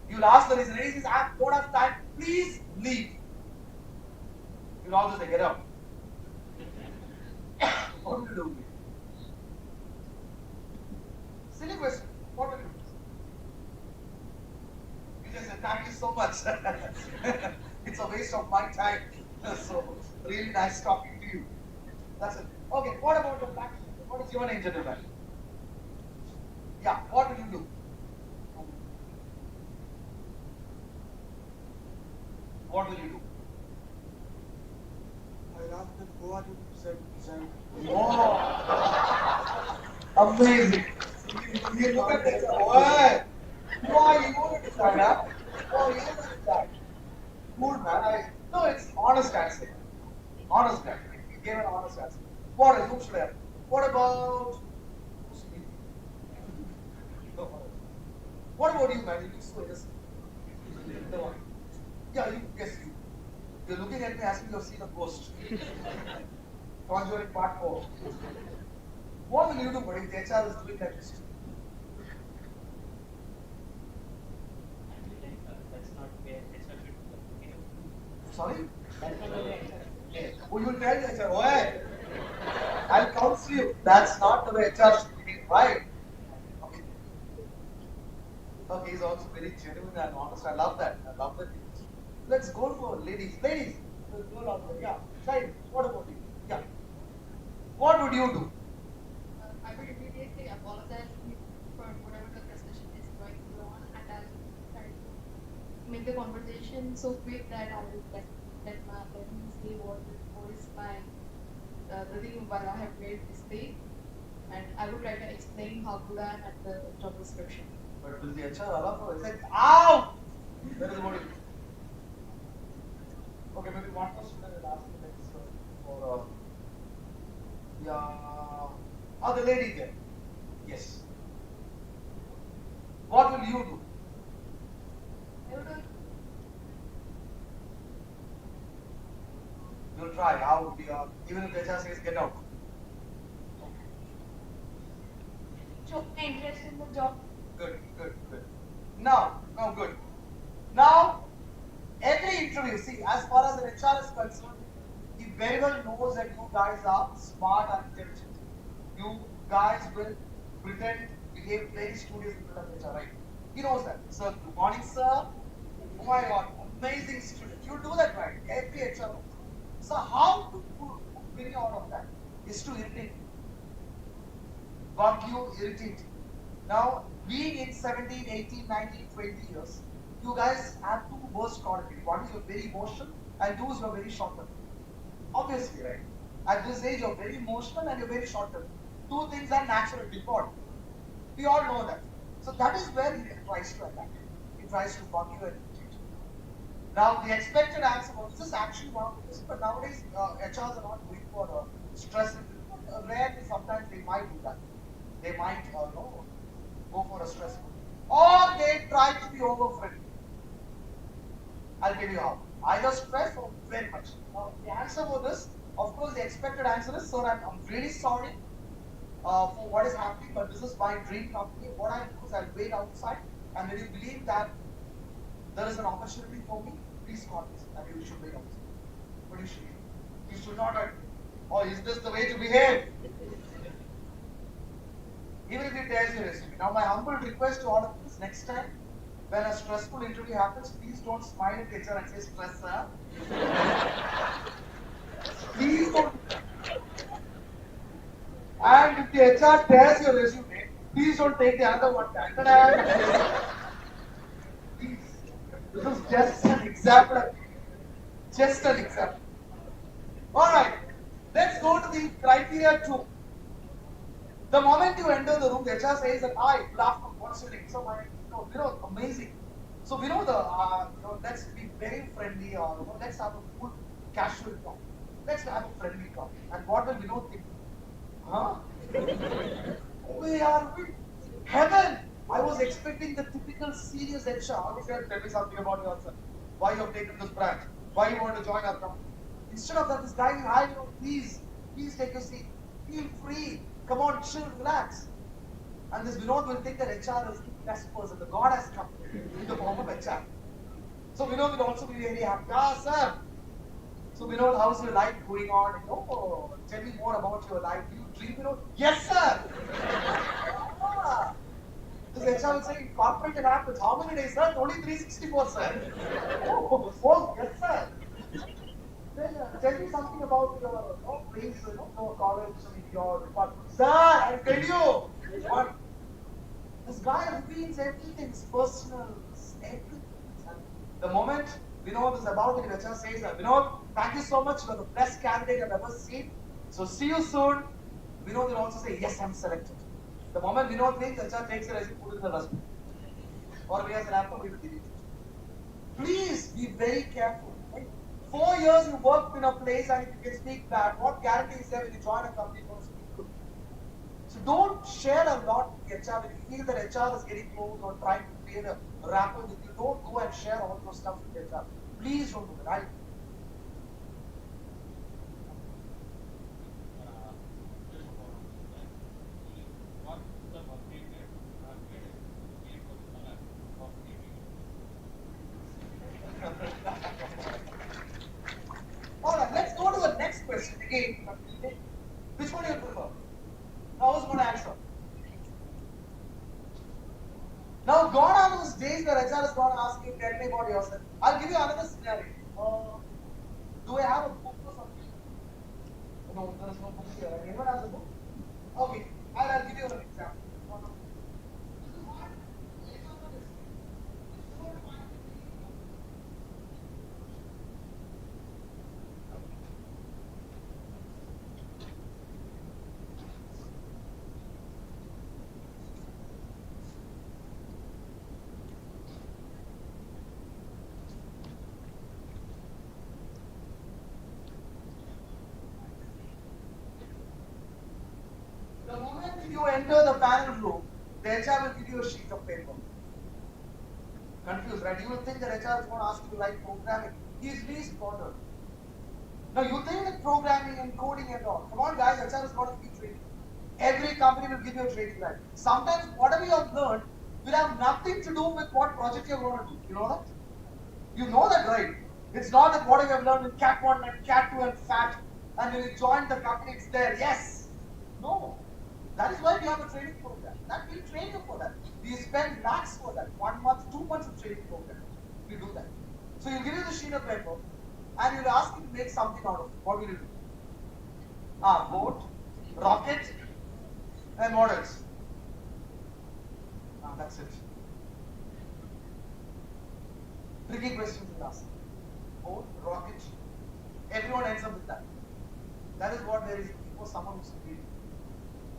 You'll ask the reason. He says, I don't have time. Please leave. You'll also say, get out. What will you do? Silly question. What will you do? You just said, Thank you so much. It's a waste of my time. So really nice talking to you. That's it. Okay, what about the black sheep? What is your name, gentlemen? Yeah, what will you do? What will you do?
I'll ask them, who are you to say?
Oh, amazing. You look at this. What? Why you want to decide, huh? Oh, you want to decide. Good man. No, it's honest answer. Honest guy. You gave an honest answer. What is who should I have? What about who's me? No. What about you, man? You look so innocent. The one. Yeah, you guess you. You're looking at me as if you've seen a ghost. Conjuring part 4. What will you do, buddy? The HR is doing that list.
That's not where HR should be.
Sorry?
That's not where
Oh, you will tell the HR, oh, I'll counsel you. That's not the way HR should be, right? Okay. Okay, he's also very genuine and honest. I love that. I love that. Let's go for ladies. Ladies, let's go down there. Yeah. Shine, what about you? Yeah. What would you do?
I would immediately apologize to him for whatever the discussion is going on, and I'll try to make the conversation so quick that I will let him say what is the thing why I have made mistake, and I would try to explain how good I am at the job description.
But will the HR allow for it? It's like, ow! That is what it is. Okay, maybe one more student will ask me next for yeah. Oh, the lady there. Yes. What will you do?
I would
You'll try. How would you, even if the HR says get out?
show my interest in the job.
Good. Now, good. Now, every interview, see, as far as an HR is concerned, he very well knows that you guys are smart and intelligent. You guys will pretend, behave very studious in front of HR, right? He knows that. Sir, good morning, sir. Oh my God, amazing student. You do that right. Every HR knows. So how to bring you out of that is to irritate you. Bug you, irritate you. Now, being in 17, 18, 19, 20 years, you guys have two worst qualities. One is you're very emotional, and two is you're very short-term. Obviously, right? At this age, you're very emotional and you're very short-term. Two things are natural default. We all know that. So that is where he tries to attack. He tries to bug you and irritate you. Now, the expected answer was this is actually one of this, but nowadays HRs are not going for stress. Rarely, sometimes they might do that. They might go for a stress, or they try to be over friendly. I'll tell you how. Either stress or very much. Now, the answer for this, of course, the expected answer is, sir, I'm really sorry for what is happening, but this is my dream company. What I'll do is I'll wait outside, and when you believe that there is an opportunity for me, please call me, and you should wait outside. But you should not. Or is this the way to behave? Even if it tells your resume. Now, my humble request to all of this, next time, when a stressful interview happens, please don't smile at HR and say, stress, sir. Please don't. And if the HR tears your resume, please don't take the other one. Please. This is just an example. Just an example. Alright. Let's go to the criteria 2. The moment you enter the room, the HR says that, hi, good afternoon, what's your name? So, amazing. So, let's be very friendly, or let's have a good casual talk. Let's have a friendly talk. And what will Vinod think? Huh? We are with heaven. I was expecting the typical serious HR. Tell me something about yourself. Why you have taken this branch? Why you want to join our company? Instead of that, this guy is, hi, please take a seat. Feel free. Come on, chill, relax. And this Vinod will think that HR is the best person. The God has come in the form of HR. So Vinod will also be very happy. Ah, sir. So Vinod, how's your life going on? Tell me more about your life. Do you dream, Vinod? Yes, sir. This HR will say, incorporate happens. How many days, sir? Only 364, sir. Oh, yes, sir. Then tell me something about your place, your college, I mean, your department. Sir, I'll tell you. What? This guy reveals everything, his personals, everything. The moment Vinod is about to give HR says, Vinod, thank you so much. You are the best candidate I've ever seen. So see you soon. Vinod will also say, yes, I'm selected. The moment Vinod thinks, HR takes the resume, put it in the dustbin. Or we as an laptop, we will delete it. Please be very careful. Right? 4 years you worked in a place and if you can speak bad, what guarantee is there when you join a company you're going to speak good? So don't share a lot with HR. When you feel that HR is getting close or trying to create a rapport with you, don't go and share all those stuff with HR. Please don't do that. Alright, let's go to the next question again. Which one do you prefer? Now who's going to answer? Now, gone are those days where HR is going to ask you, tell me about yourself. I'll give you another scenario. Do I have a book or something? No, there is no book here. Anyone has a book? Okay, I'll give you an example. The moment you enter the panel room, the HR will give you a sheet of paper. Confused, right? You will think that HR is going to ask you to write programming. He is least bothered. Now you think that programming and coding and all. Come on, guys, HR is going to give you training. Every company will give you a training plan. Sometimes whatever you have learned will have nothing to do with what project you're going to do. You know that? You know that, right? It's not that what you have learned in Cat 1 and Cat 2 and FAT, and when you join the company, it's there. Yes. No. That is why we have a training program. That we train you for that. We spend lakhs for that. 1 month, 2 months of training program. We do that. So you give you the sheet of paper and you'll ask you to make something out of it. What will you do? Boat, rocket, and what else? That's it. Tricky questions will ask. Boat, rocket. Everyone ends up with that. That is what there is for someone who's reading.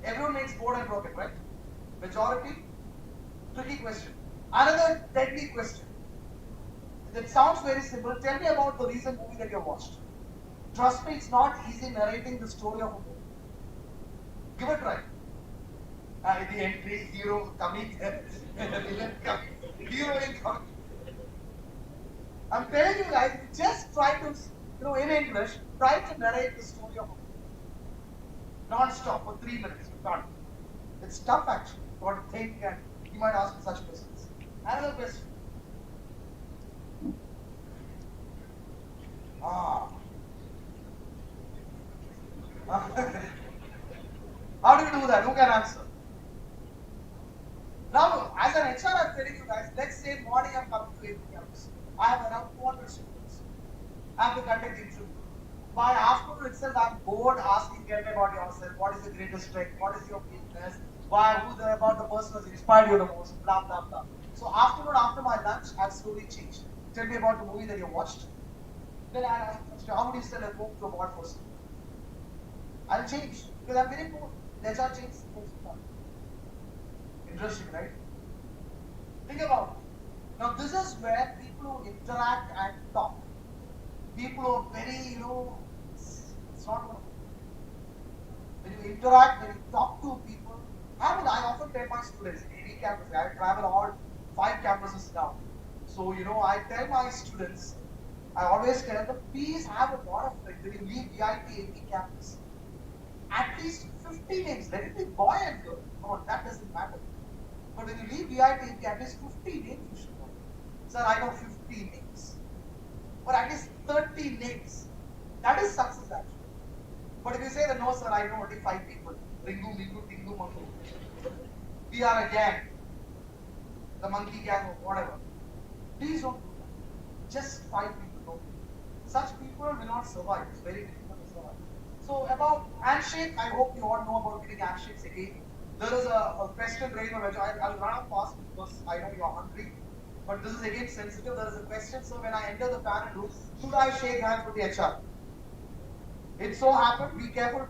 Everyone makes board and rocket, right? Majority, tricky question. Another deadly question. That sounds very simple. Tell me about the recent movie that you watched. Trust me, it's not easy narrating the story of a movie. Give it a try. The entry, hero coming, villain coming, heroine coming. I'm telling you guys, just try to, in English, try to narrate the story of a movie. Non-stop for 3 minutes. You can't. It's tough actually. You got to think and you might ask me such questions. Another question. How do you do that? Who can answer? Now, as an HR, I'm telling you guys, let's say morning I'm coming to 8 campus. I have around 200 students. I have to conduct interview. By afternoon itself, I'm bored asking them about yourself. What is your greatest strength? What is your weakness? About the person who has inspired you the most? Blah, blah, blah. So afternoon, after my lunch, I've slowly changed. Tell me about the movie that you watched. Then I'll ask you, how would you sell a book to a bored person? I'll change because I'm very bored. Let's all change. Interesting, right? Think about it. Now, this is where people who interact and talk. People who are very, it's not one. When you interact, when you talk to people, I often tell my students in any campus, I travel all 5 campuses now. So, I tell my students, I always tell them, please have a lot of friends. When you leave VIP AP campus, at least 50 names. Let it be boy and girl. No, that doesn't matter. But when you leave VIP AP, at least 50 names you should know. Sir, I know 50 names. Or at least 30 names. That is success actually. But if you say that no sir, I know only 5 people. Ringu, Mingu, Tingu, Mangu. We are a gang. the monkey gang or whatever. Please don't do that. Just 5 people, don't do that. Such people will not survive. It's very difficult to survive. So about handshake, I hope you all know about giving handshakes again. There is a question raised which I'll run up fast because I know you are hungry. But this is again sensitive. There is a question, so when I enter the panel room, should I shake hands with the HR? It so happened, be careful,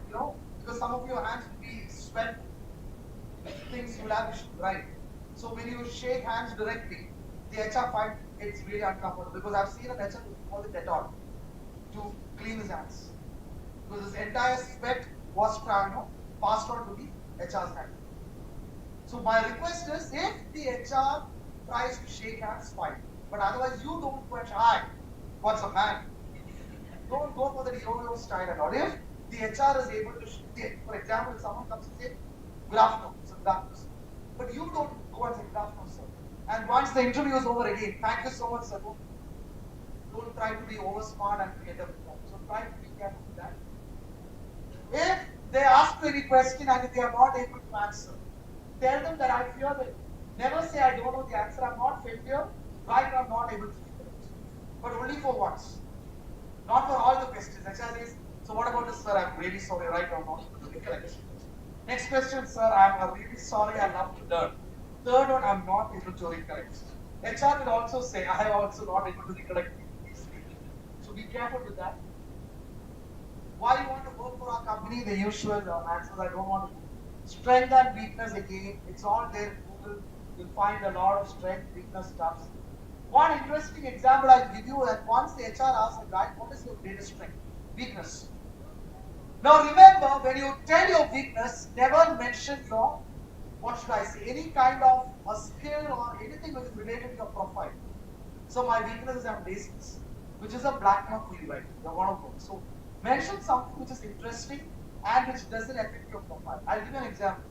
because some of your hands will be sweat things you will have issues, right? So when you shake hands directly, the HR fight gets really uncomfortable because I've seen an HR who called it Dettol to clean his hands. Because his entire sweat was passed on to the HR's hand. So my request is, if the HR tries to shake hands, fine. But otherwise, you don't go and say, hi, what's up, man? Don't go for the yo-yo style and all. If the HR is able to, for example, if someone comes and says, good afternoon, so good afternoon. But you don't go and say, good afternoon, sir. And once the interview is over again, thank you so much, sir. Don't try to be over smart and get up. So try to be careful with that. If they ask you any question and if they are not able to answer, tell them that I fear them. Never say I don't know the answer. I'm not failure. Right, I'm not able to figure it. But only for once. Not for all the questions. HR says, so what about this, sir? I'm really sorry. Right, I'm not able to recollect. Next question, sir. I'm really sorry. I love to learn. Third one, I'm not able to recollect. HR will also say, I am also not able to recollect. So be careful with that. Why you want to work for our company? The usual answers I don't want to do. Strength and weakness again. It's all there in Google. You'll find a lot of strength, weakness stuff. One interesting example I'll give you that once the HR asks a guy, what is your greatest strength? Weakness. Now remember, when you tell your weakness, never mention your, what should I say, any kind of a skill or anything which is related to your profile. So my weakness is I'm laziness, which is a black mark for you, right? You're one of those. So mention something which is interesting and which doesn't affect your profile. I'll give you an example.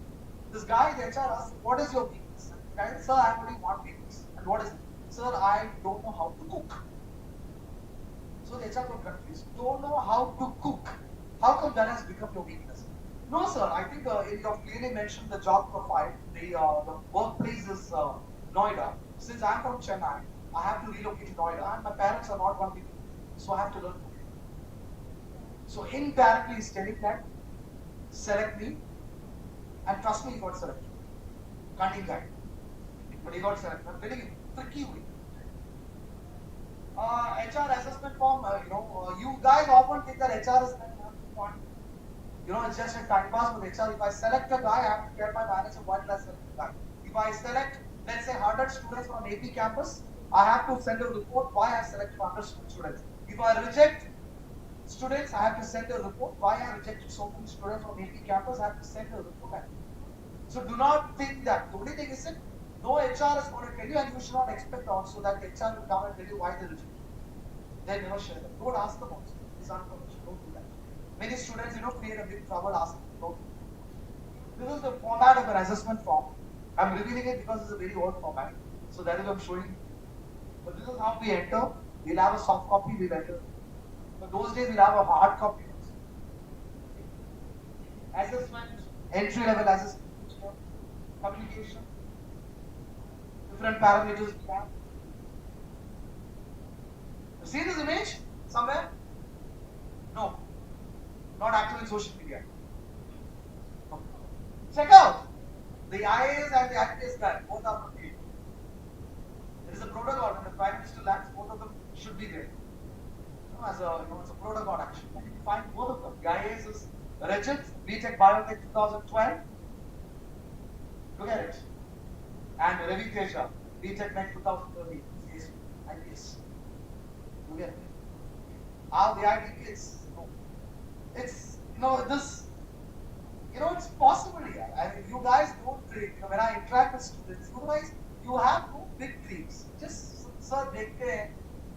This guy, the HR asks, what is your weakness? And the guy says, sir, I have only one weakness. And what is it? Sir, I don't know how to cook. So the HR got confused. Don't know how to cook. How come that has become your weakness? No, sir. I think you have clearly mentioned the job profile. The workplace is Noida. Since I'm from Chennai, I have to relocate to Noida, and my parents are not one people, so I have to learn cooking. So indirectly, he's telling that select me, and trust me, he got selected. Cunning guy, but he got selected. I'm telling you, tricky way. HR assessment form. You guys often think that HR is fun. It's just a time pass with HR. If I select a guy, I have to tell my manager why did I select the guy. If I select, let's say 100 students from AP campus, I have to send a report why I selected 100 students. If I reject students, I have to send a report why I rejected so many students from AP campus. I have to send a report. So do not think that. The only thing is that no HR is going to tell you, and you should not expect also that HR will come and tell you why they rejected. They never share them. Don't ask them also. It's unprofessional. Don't do that. Many students, create a big trouble asking. Don't do that. This is the format of an assessment form. I'm revealing it because it's a very old format. So that is what I'm showing you. But this is how we enter. We'll have a soft copy, we'll enter. But those days we'll have a hard copy. Assessment, entry level assessment, communication, different parameters we have. You see this image somewhere? No. Not active in social media. No. Check out. The IAS and the IPS guy, both are from here. There is a protocol when the Prime Minister lands, both of them should be there. It's a protocol action. And you can find both of them. The IAS is Rajat, BTech Biotech 2012. Look at it. And Ravi Teja, BTech Net 2013. IPS. Look at it. How the IPS. It's, this, it's possible here. I mean, you guys don't dream. When I interact with students, you have no big dreams. Just, sir,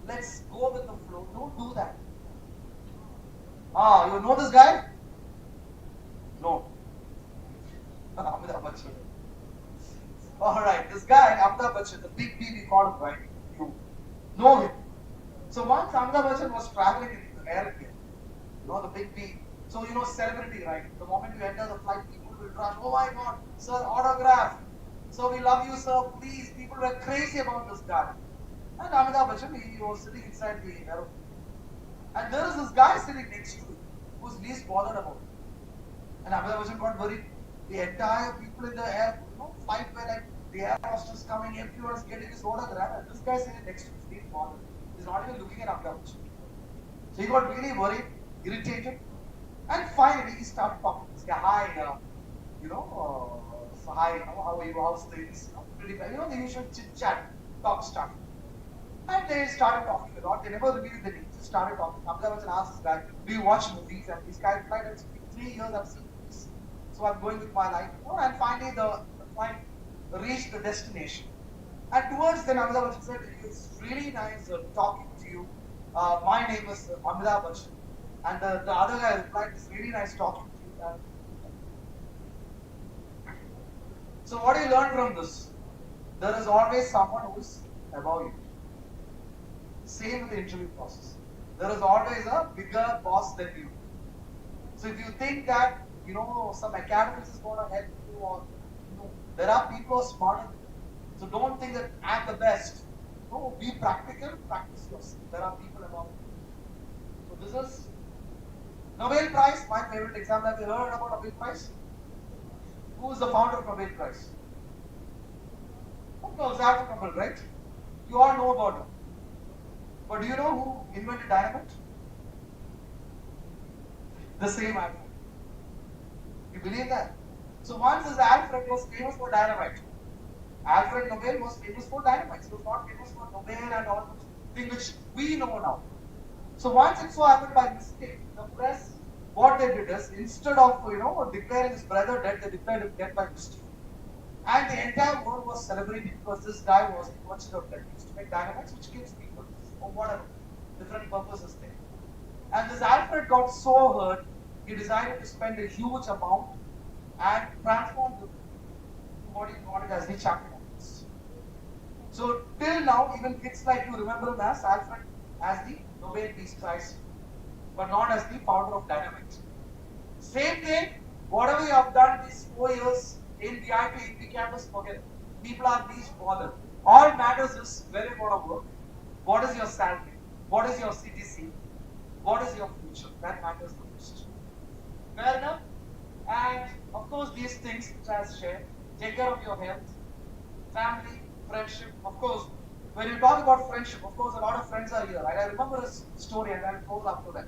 let's go with the flow. Don't do that. You know this guy? No. Amitabh Bachchan. Alright, this guy, Amitabh Bachchan, the big B we call him, right? You know him. So once Amitabh Bachchan was traveling in the airplane, the big B. So, celebrity, right? The moment you enter the flight, people will rush, oh my god, sir, autograph. So we love you, sir. Please, people were crazy about this guy. And Amitabh Bachchan, he was sitting inside the aeroplane. And there is this guy sitting next to him who's least bothered about it. And Amitabh Bachchan got worried. The entire people in the air, flight were like the air hostess coming, everyone is getting his autograph, and this guy sitting next to him is least bothered. He's not even looking at Amitabh Bachchan. So he got really worried, irritated, and finally he started talking. This guy, hi, so hi, how are you, how's things, pretty bad, the usual chit chat, talk stuff. And they started talking a lot. They never revealed the name, just started talking. Amitabh Bachchan asked this guy, do you watch movies? And this guy replied, it's been 3 years I've seen movies. So I'm going with my life. And finally the flight reached the destination. And towards then Amitabh Bachchan said, it's really nice talking to you. My name is Amitabh Bachchan. And the other guy replied, it's really nice talking to you. So what do you learn from this? There is always someone who is above you. Same with the interview process. There is always a bigger boss than you. So if you think that, some academics is going to help you, or there are people who are smarter than you. So don't think that I'm the best. No, be practical, practice yourself. There are people above you. So this is Nobel Prize, my favorite example. Have you heard about Nobel Prize? Who is the founder of Nobel Prize? Of course, Alfred Nobel, right? You all know about him. But do you know who invented dynamite? The same Alfred. You believe that? So once this Alfred was famous for dynamite. Alfred Nobel was famous for dynamite. He was not famous for Nobel and all those things which we know now. So once it so happened by mistake, the press, what they did is, instead of declaring his brother dead, they declared him dead by mistake. And the entire world was celebrating because this guy was the merchant of death. He used to make dynamites which kills people or whatever, different purposes there. And this Alfred got so hurt, he decided to spend a huge amount and transform what he called it as the champion of peace. So till now, even kids like you remember him as Alfred as the Nobel Peace Prize, but not as the founder of dynamite. Same thing, whatever you have done these 4 years in VIP, in campus, forget it. People are least bothered. All matters is where you want to work, what is your salary, what is your CTC, what is your future. That matters the most. Fair enough? And of course, these things which I have shared, take care of your health, family, friendship. Of course, when you talk about friendship, of course, a lot of friends are here. Right? I remember a story, and I'll close after that.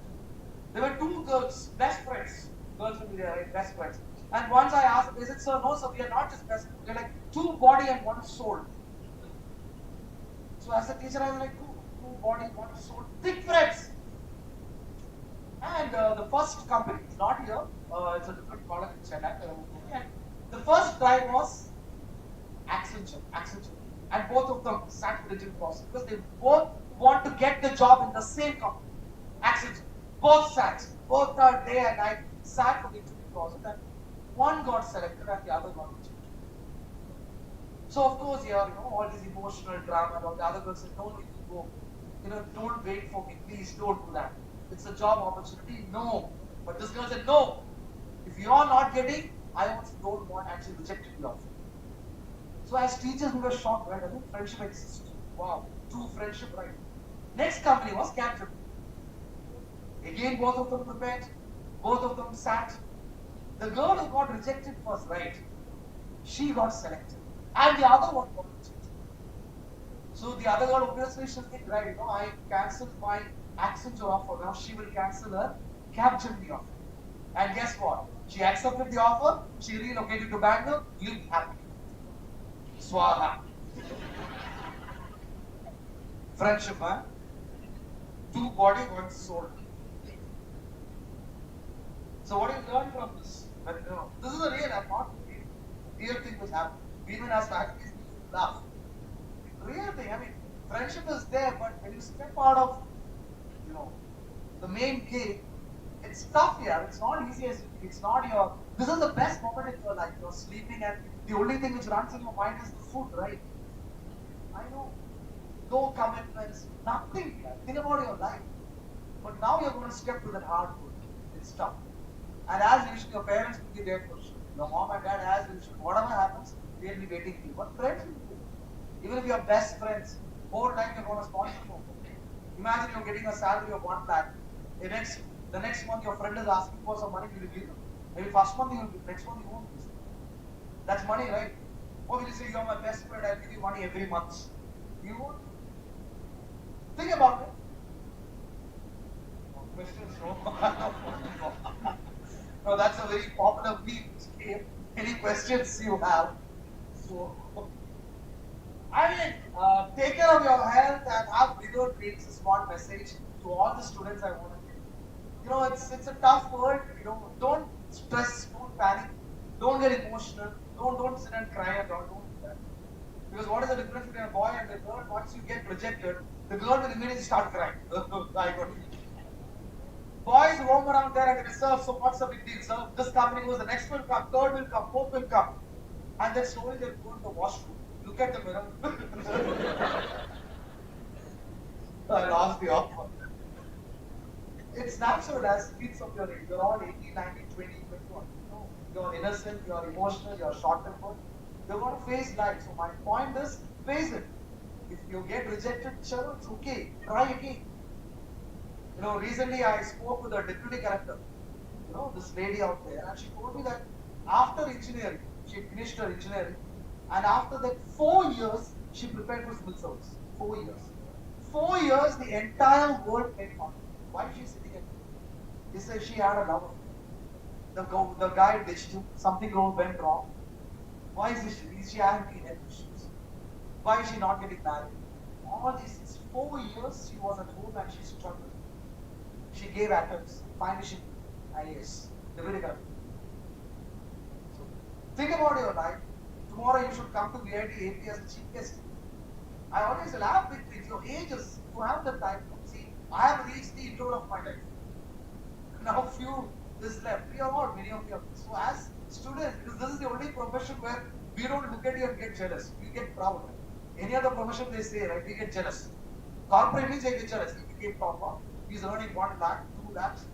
There were 2 girls, best friends. Girls will be there, right? Best friends. And once I asked, they said, sir, no, sir, we are not just best friends. We're like 2 body and 1 soul. So as a teacher, I was like, two body, 1 soul, thick friends. And the first company, it's not here, it's a different college in Chennai. And the first try was Accenture. And both of them sat for the interview process because they both want to get the job in the same company. Accenture. Both sat, both are day and night, sat for the interview process, and one got selected and the other got rejected. So of course, all this emotional drama and all the other girls said, no need to go. Don't wait for me, please don't do that. It's a job opportunity, no. But this girl said, no. If you are not getting, I also don't want, actually rejected the offer. So as teachers, we were shocked, right? I think friendship exists. Wow, true friendship, right? Next company was Capgemini. Again, both of them prepared, both of them sat. The girl who got rejected was right. She got selected. And the other one got rejected. So the other girl obviously should think, right, I cancelled my Accenture offer. Now she will cancel her Capgemini offer. And guess what? She accepted the offer, she relocated to Bangalore, lived happy. Swaha. Friendship, huh? 2 body, 1 soul. So what do you learn from this? This is a real thing which happened. Even as faculty, we laugh. Real thing. Friendship is there, but when you step out of, the main gate, it's tough here. It's not easy as it's not your. This is the best moment in your life. You're sleeping, and the only thing which runs in your mind is the food, right? I know. No commitments, nothing here. Think about your life. But now you're going to step to that hard food. It's tough. And as usual, your parents will be there for you. Your mom and dad, as usual, whatever happens, they'll be waiting for you. But friends will do. Even if you're best friends, whole time you're going to sponsor for them. Imagine you're getting a salary of 1 lakh. The next month your friend is asking for some money, will you give him? Maybe first month you will give, next month you won't give. That's money, right? Or will you say, you're my best friend, I'll give you money every month? You won't. Think about it. Questions, no? No, that's a very popular meme. Any questions you have? So, I mean, take care of your health and have bigger dreams is one message to all the students I want to give. You know, it's a tough world. You know, don't stress, don't panic, don't get emotional, don't sit and cry and don't do that. Because what is the difference between a boy and a girl? Once you get rejected, the girl will immediately start crying. I got it. Boys roam around there and they serve, so what's the big deal? Sir, this company goes, the next will come, third will come, fourth will come. And then slowly they'll go to the washroom, look at the mirror. I lost the offer. It's natural as kids of your age. You're all 18, 19, 20, 21. No, you're innocent, you're emotional, you're short-tempered. You're going to face life. So my point is, face it. If you get rejected, sure, it's okay. Try again. You know, recently I spoke with a deputy collector, you know, this lady out there, and she told me that after engineering, she finished her engineering, and after that 4 years, she prepared for civil service. 4 years. 4 years, the entire world came on. Why is she sitting at home? He said she had a love affair. The guy ditched him, something went wrong. Why is she having teenage issues? Why is she not getting married? All these 4 years she was at home and she struggled. She gave attempts. Finally she IAS. Deputy collector. So think about your life. Tomorrow you should come to VIT AP as a chief guest. I always will have big things. Your age is to have the time. See, I have reached the intro of my life. Now few is left. We are all many of you. So as students, because this is the only profession where we don't look at you and get jealous. We get proud. Any other profession they say, right? We get jealous. Corporate means they get jealous. He became topper. He's earning 1 lakh, 2 lakhs.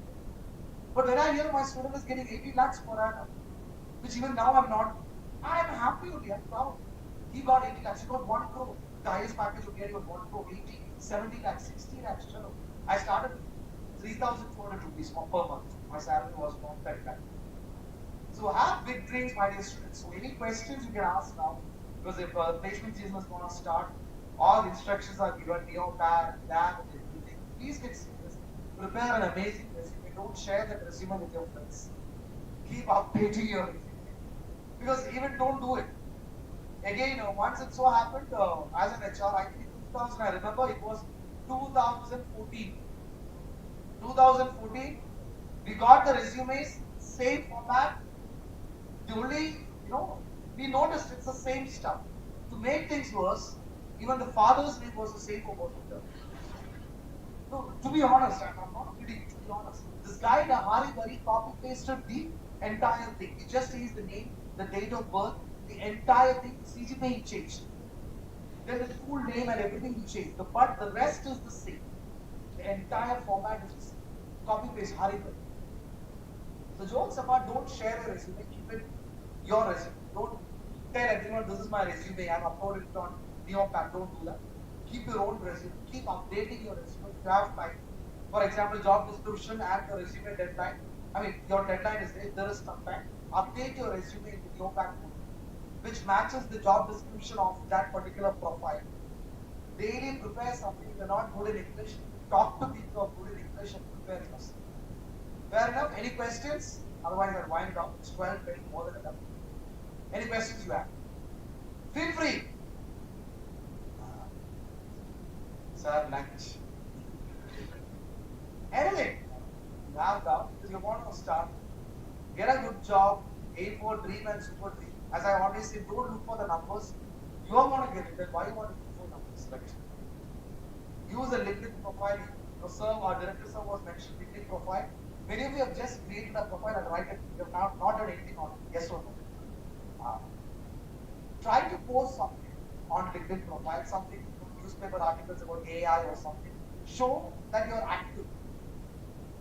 But when I hear my student is getting 80 lakhs per annum, which even now I'm not, I am happy only, I'm proud. He got 80 lakhs, he got 1 crore. The highest package of getting was 1 crore, 80, 70 lakhs, 60 lakhs. I started with 3,400 rupees per month. My salary was 130 lakhs. So have big dreams, my dear students. So any questions you can ask now, because if placement season is going to start, all the instructions are given, your pad, lab, and everything. Please get serious. Prepare an amazing resume. Don't share that resume with your friends. Keep updating your resume. Because even don't do it. Again, once it so happened, as an HR, I think 2000, I remember it was 2014. 2014, we got the resumes, same format. The only, we noticed it's the same stuff. To make things worse, even the father's name was the same for both of them. No, to be honest, I'm not kidding, to be honest. This guy, the Hari Bari, copy pasted the entire thing. He just changed the name, the date of birth, the entire thing, the CGPA he changed. Then the school name and everything he changed. But the rest is the same. The entire format is the same. Copy paste Hari Bari. So jokes apart, don't share your resume, keep it your resume. Don't tell everyone this is my resume, I'm uploaded it on Neopack, don't do that. Keep your own resume, keep updating your resume if you have time. For example, job description and your resume deadline. I mean, your deadline is there is some time. Update your resume in the Neopack mode, which matches the job description of that particular profile. Daily prepare something. If you're not good in English, talk to people who are good in English and prepare yourself. Fair enough? Any questions? Otherwise, I'll wind down. It's 12, very more than enough. Any questions you have? Feel free. Sir, lunch. Anyway, now if you want to start, get a good job, aim for dream and super dream. As I always say, don't look for the numbers. You are going to get it. Then why you want to look for numbers? Like, use a LinkedIn profile. Sir, our director sir was mentioned LinkedIn profile. Many of you have just created a profile and write it. You have not done anything on it. Yes or no? Try to post something on LinkedIn profile, something, newspaper articles about AI or something. Show that you are active.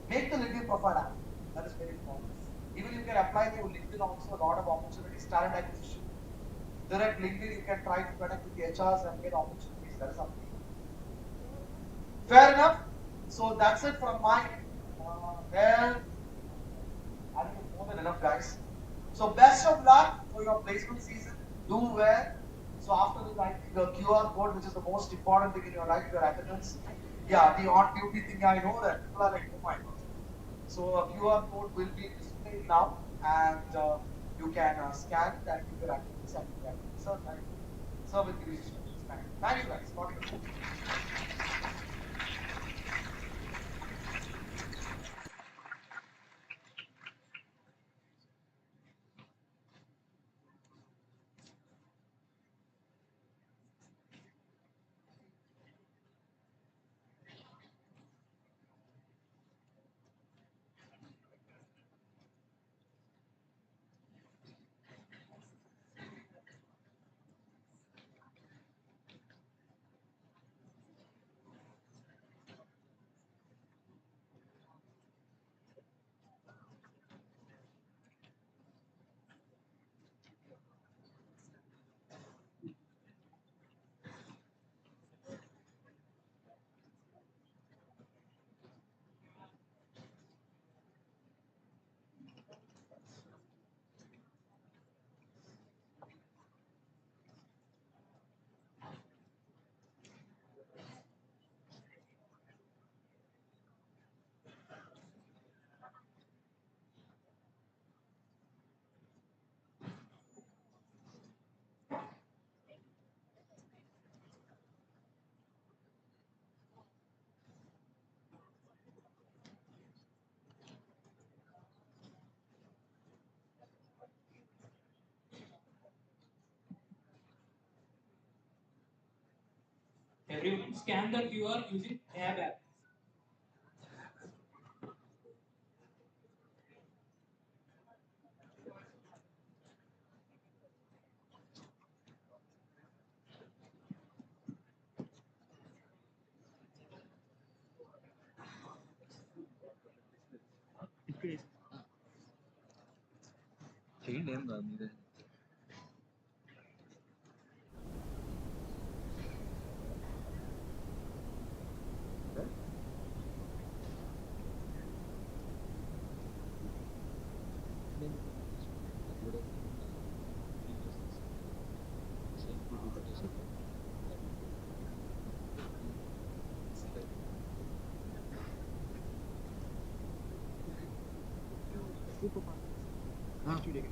Make the LinkedIn profile active. That is very important. Even you can apply to LinkedIn also, a lot of opportunities, talent acquisition. direct LinkedIn, you can try to connect with the HRs and get opportunities. That is up to you. Fair enough. So that's it from my end. Well, I think it's more than enough, guys. So best of luck for your placement season. Do well. So after this, I think the QR code, which is the most important thing in your life, your attendance. Yeah, the on-duty thing, I know that people are like, oh my god. So a QR code will be displayed now, and you can scan it and give your attendance and you can serve with the registrations. Thank you, guys. Wonderful.
Everyone scan the QR using Tab app.
చేయండి ఏం కాదు మీదే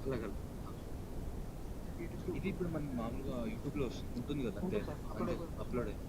అలాగే ఇది ఇప్పుడు మనకి మామూలుగా యూట్యూబ్లో ఉంటుంది కదా అంతే అప్లోడ్ అయ్యి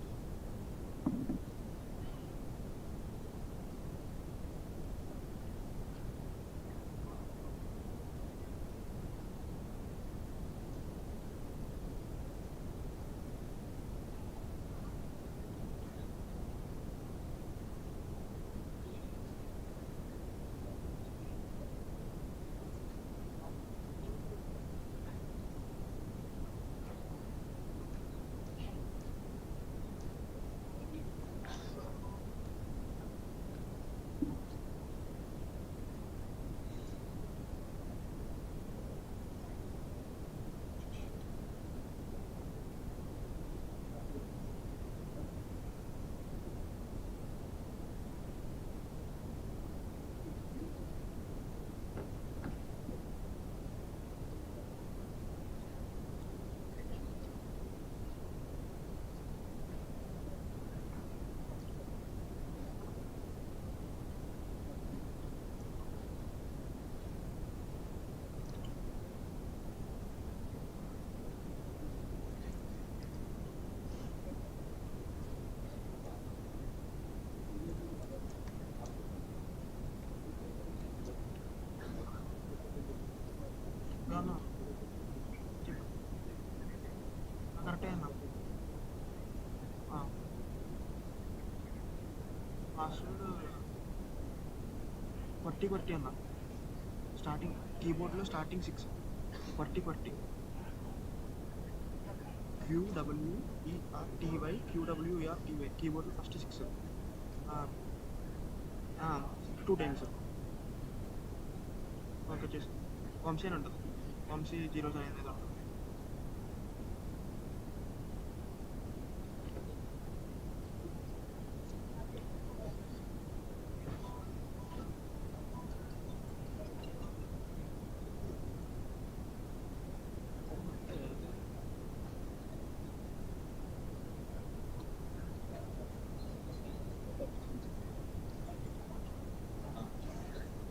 కరెక్టే అన్న పాస్వర్డ్ కొట్టి అన్న స్టార్టింగ్ కీబోర్డ్లో స్టార్టింగ్ 6 కొట్టి QWERTY కీబోర్డ్లో ఫస్ట్ 6 2 టైమ్స్ ఓకే చేసి వంశీ అని ఉంటుంది వంశీ 07 అనేది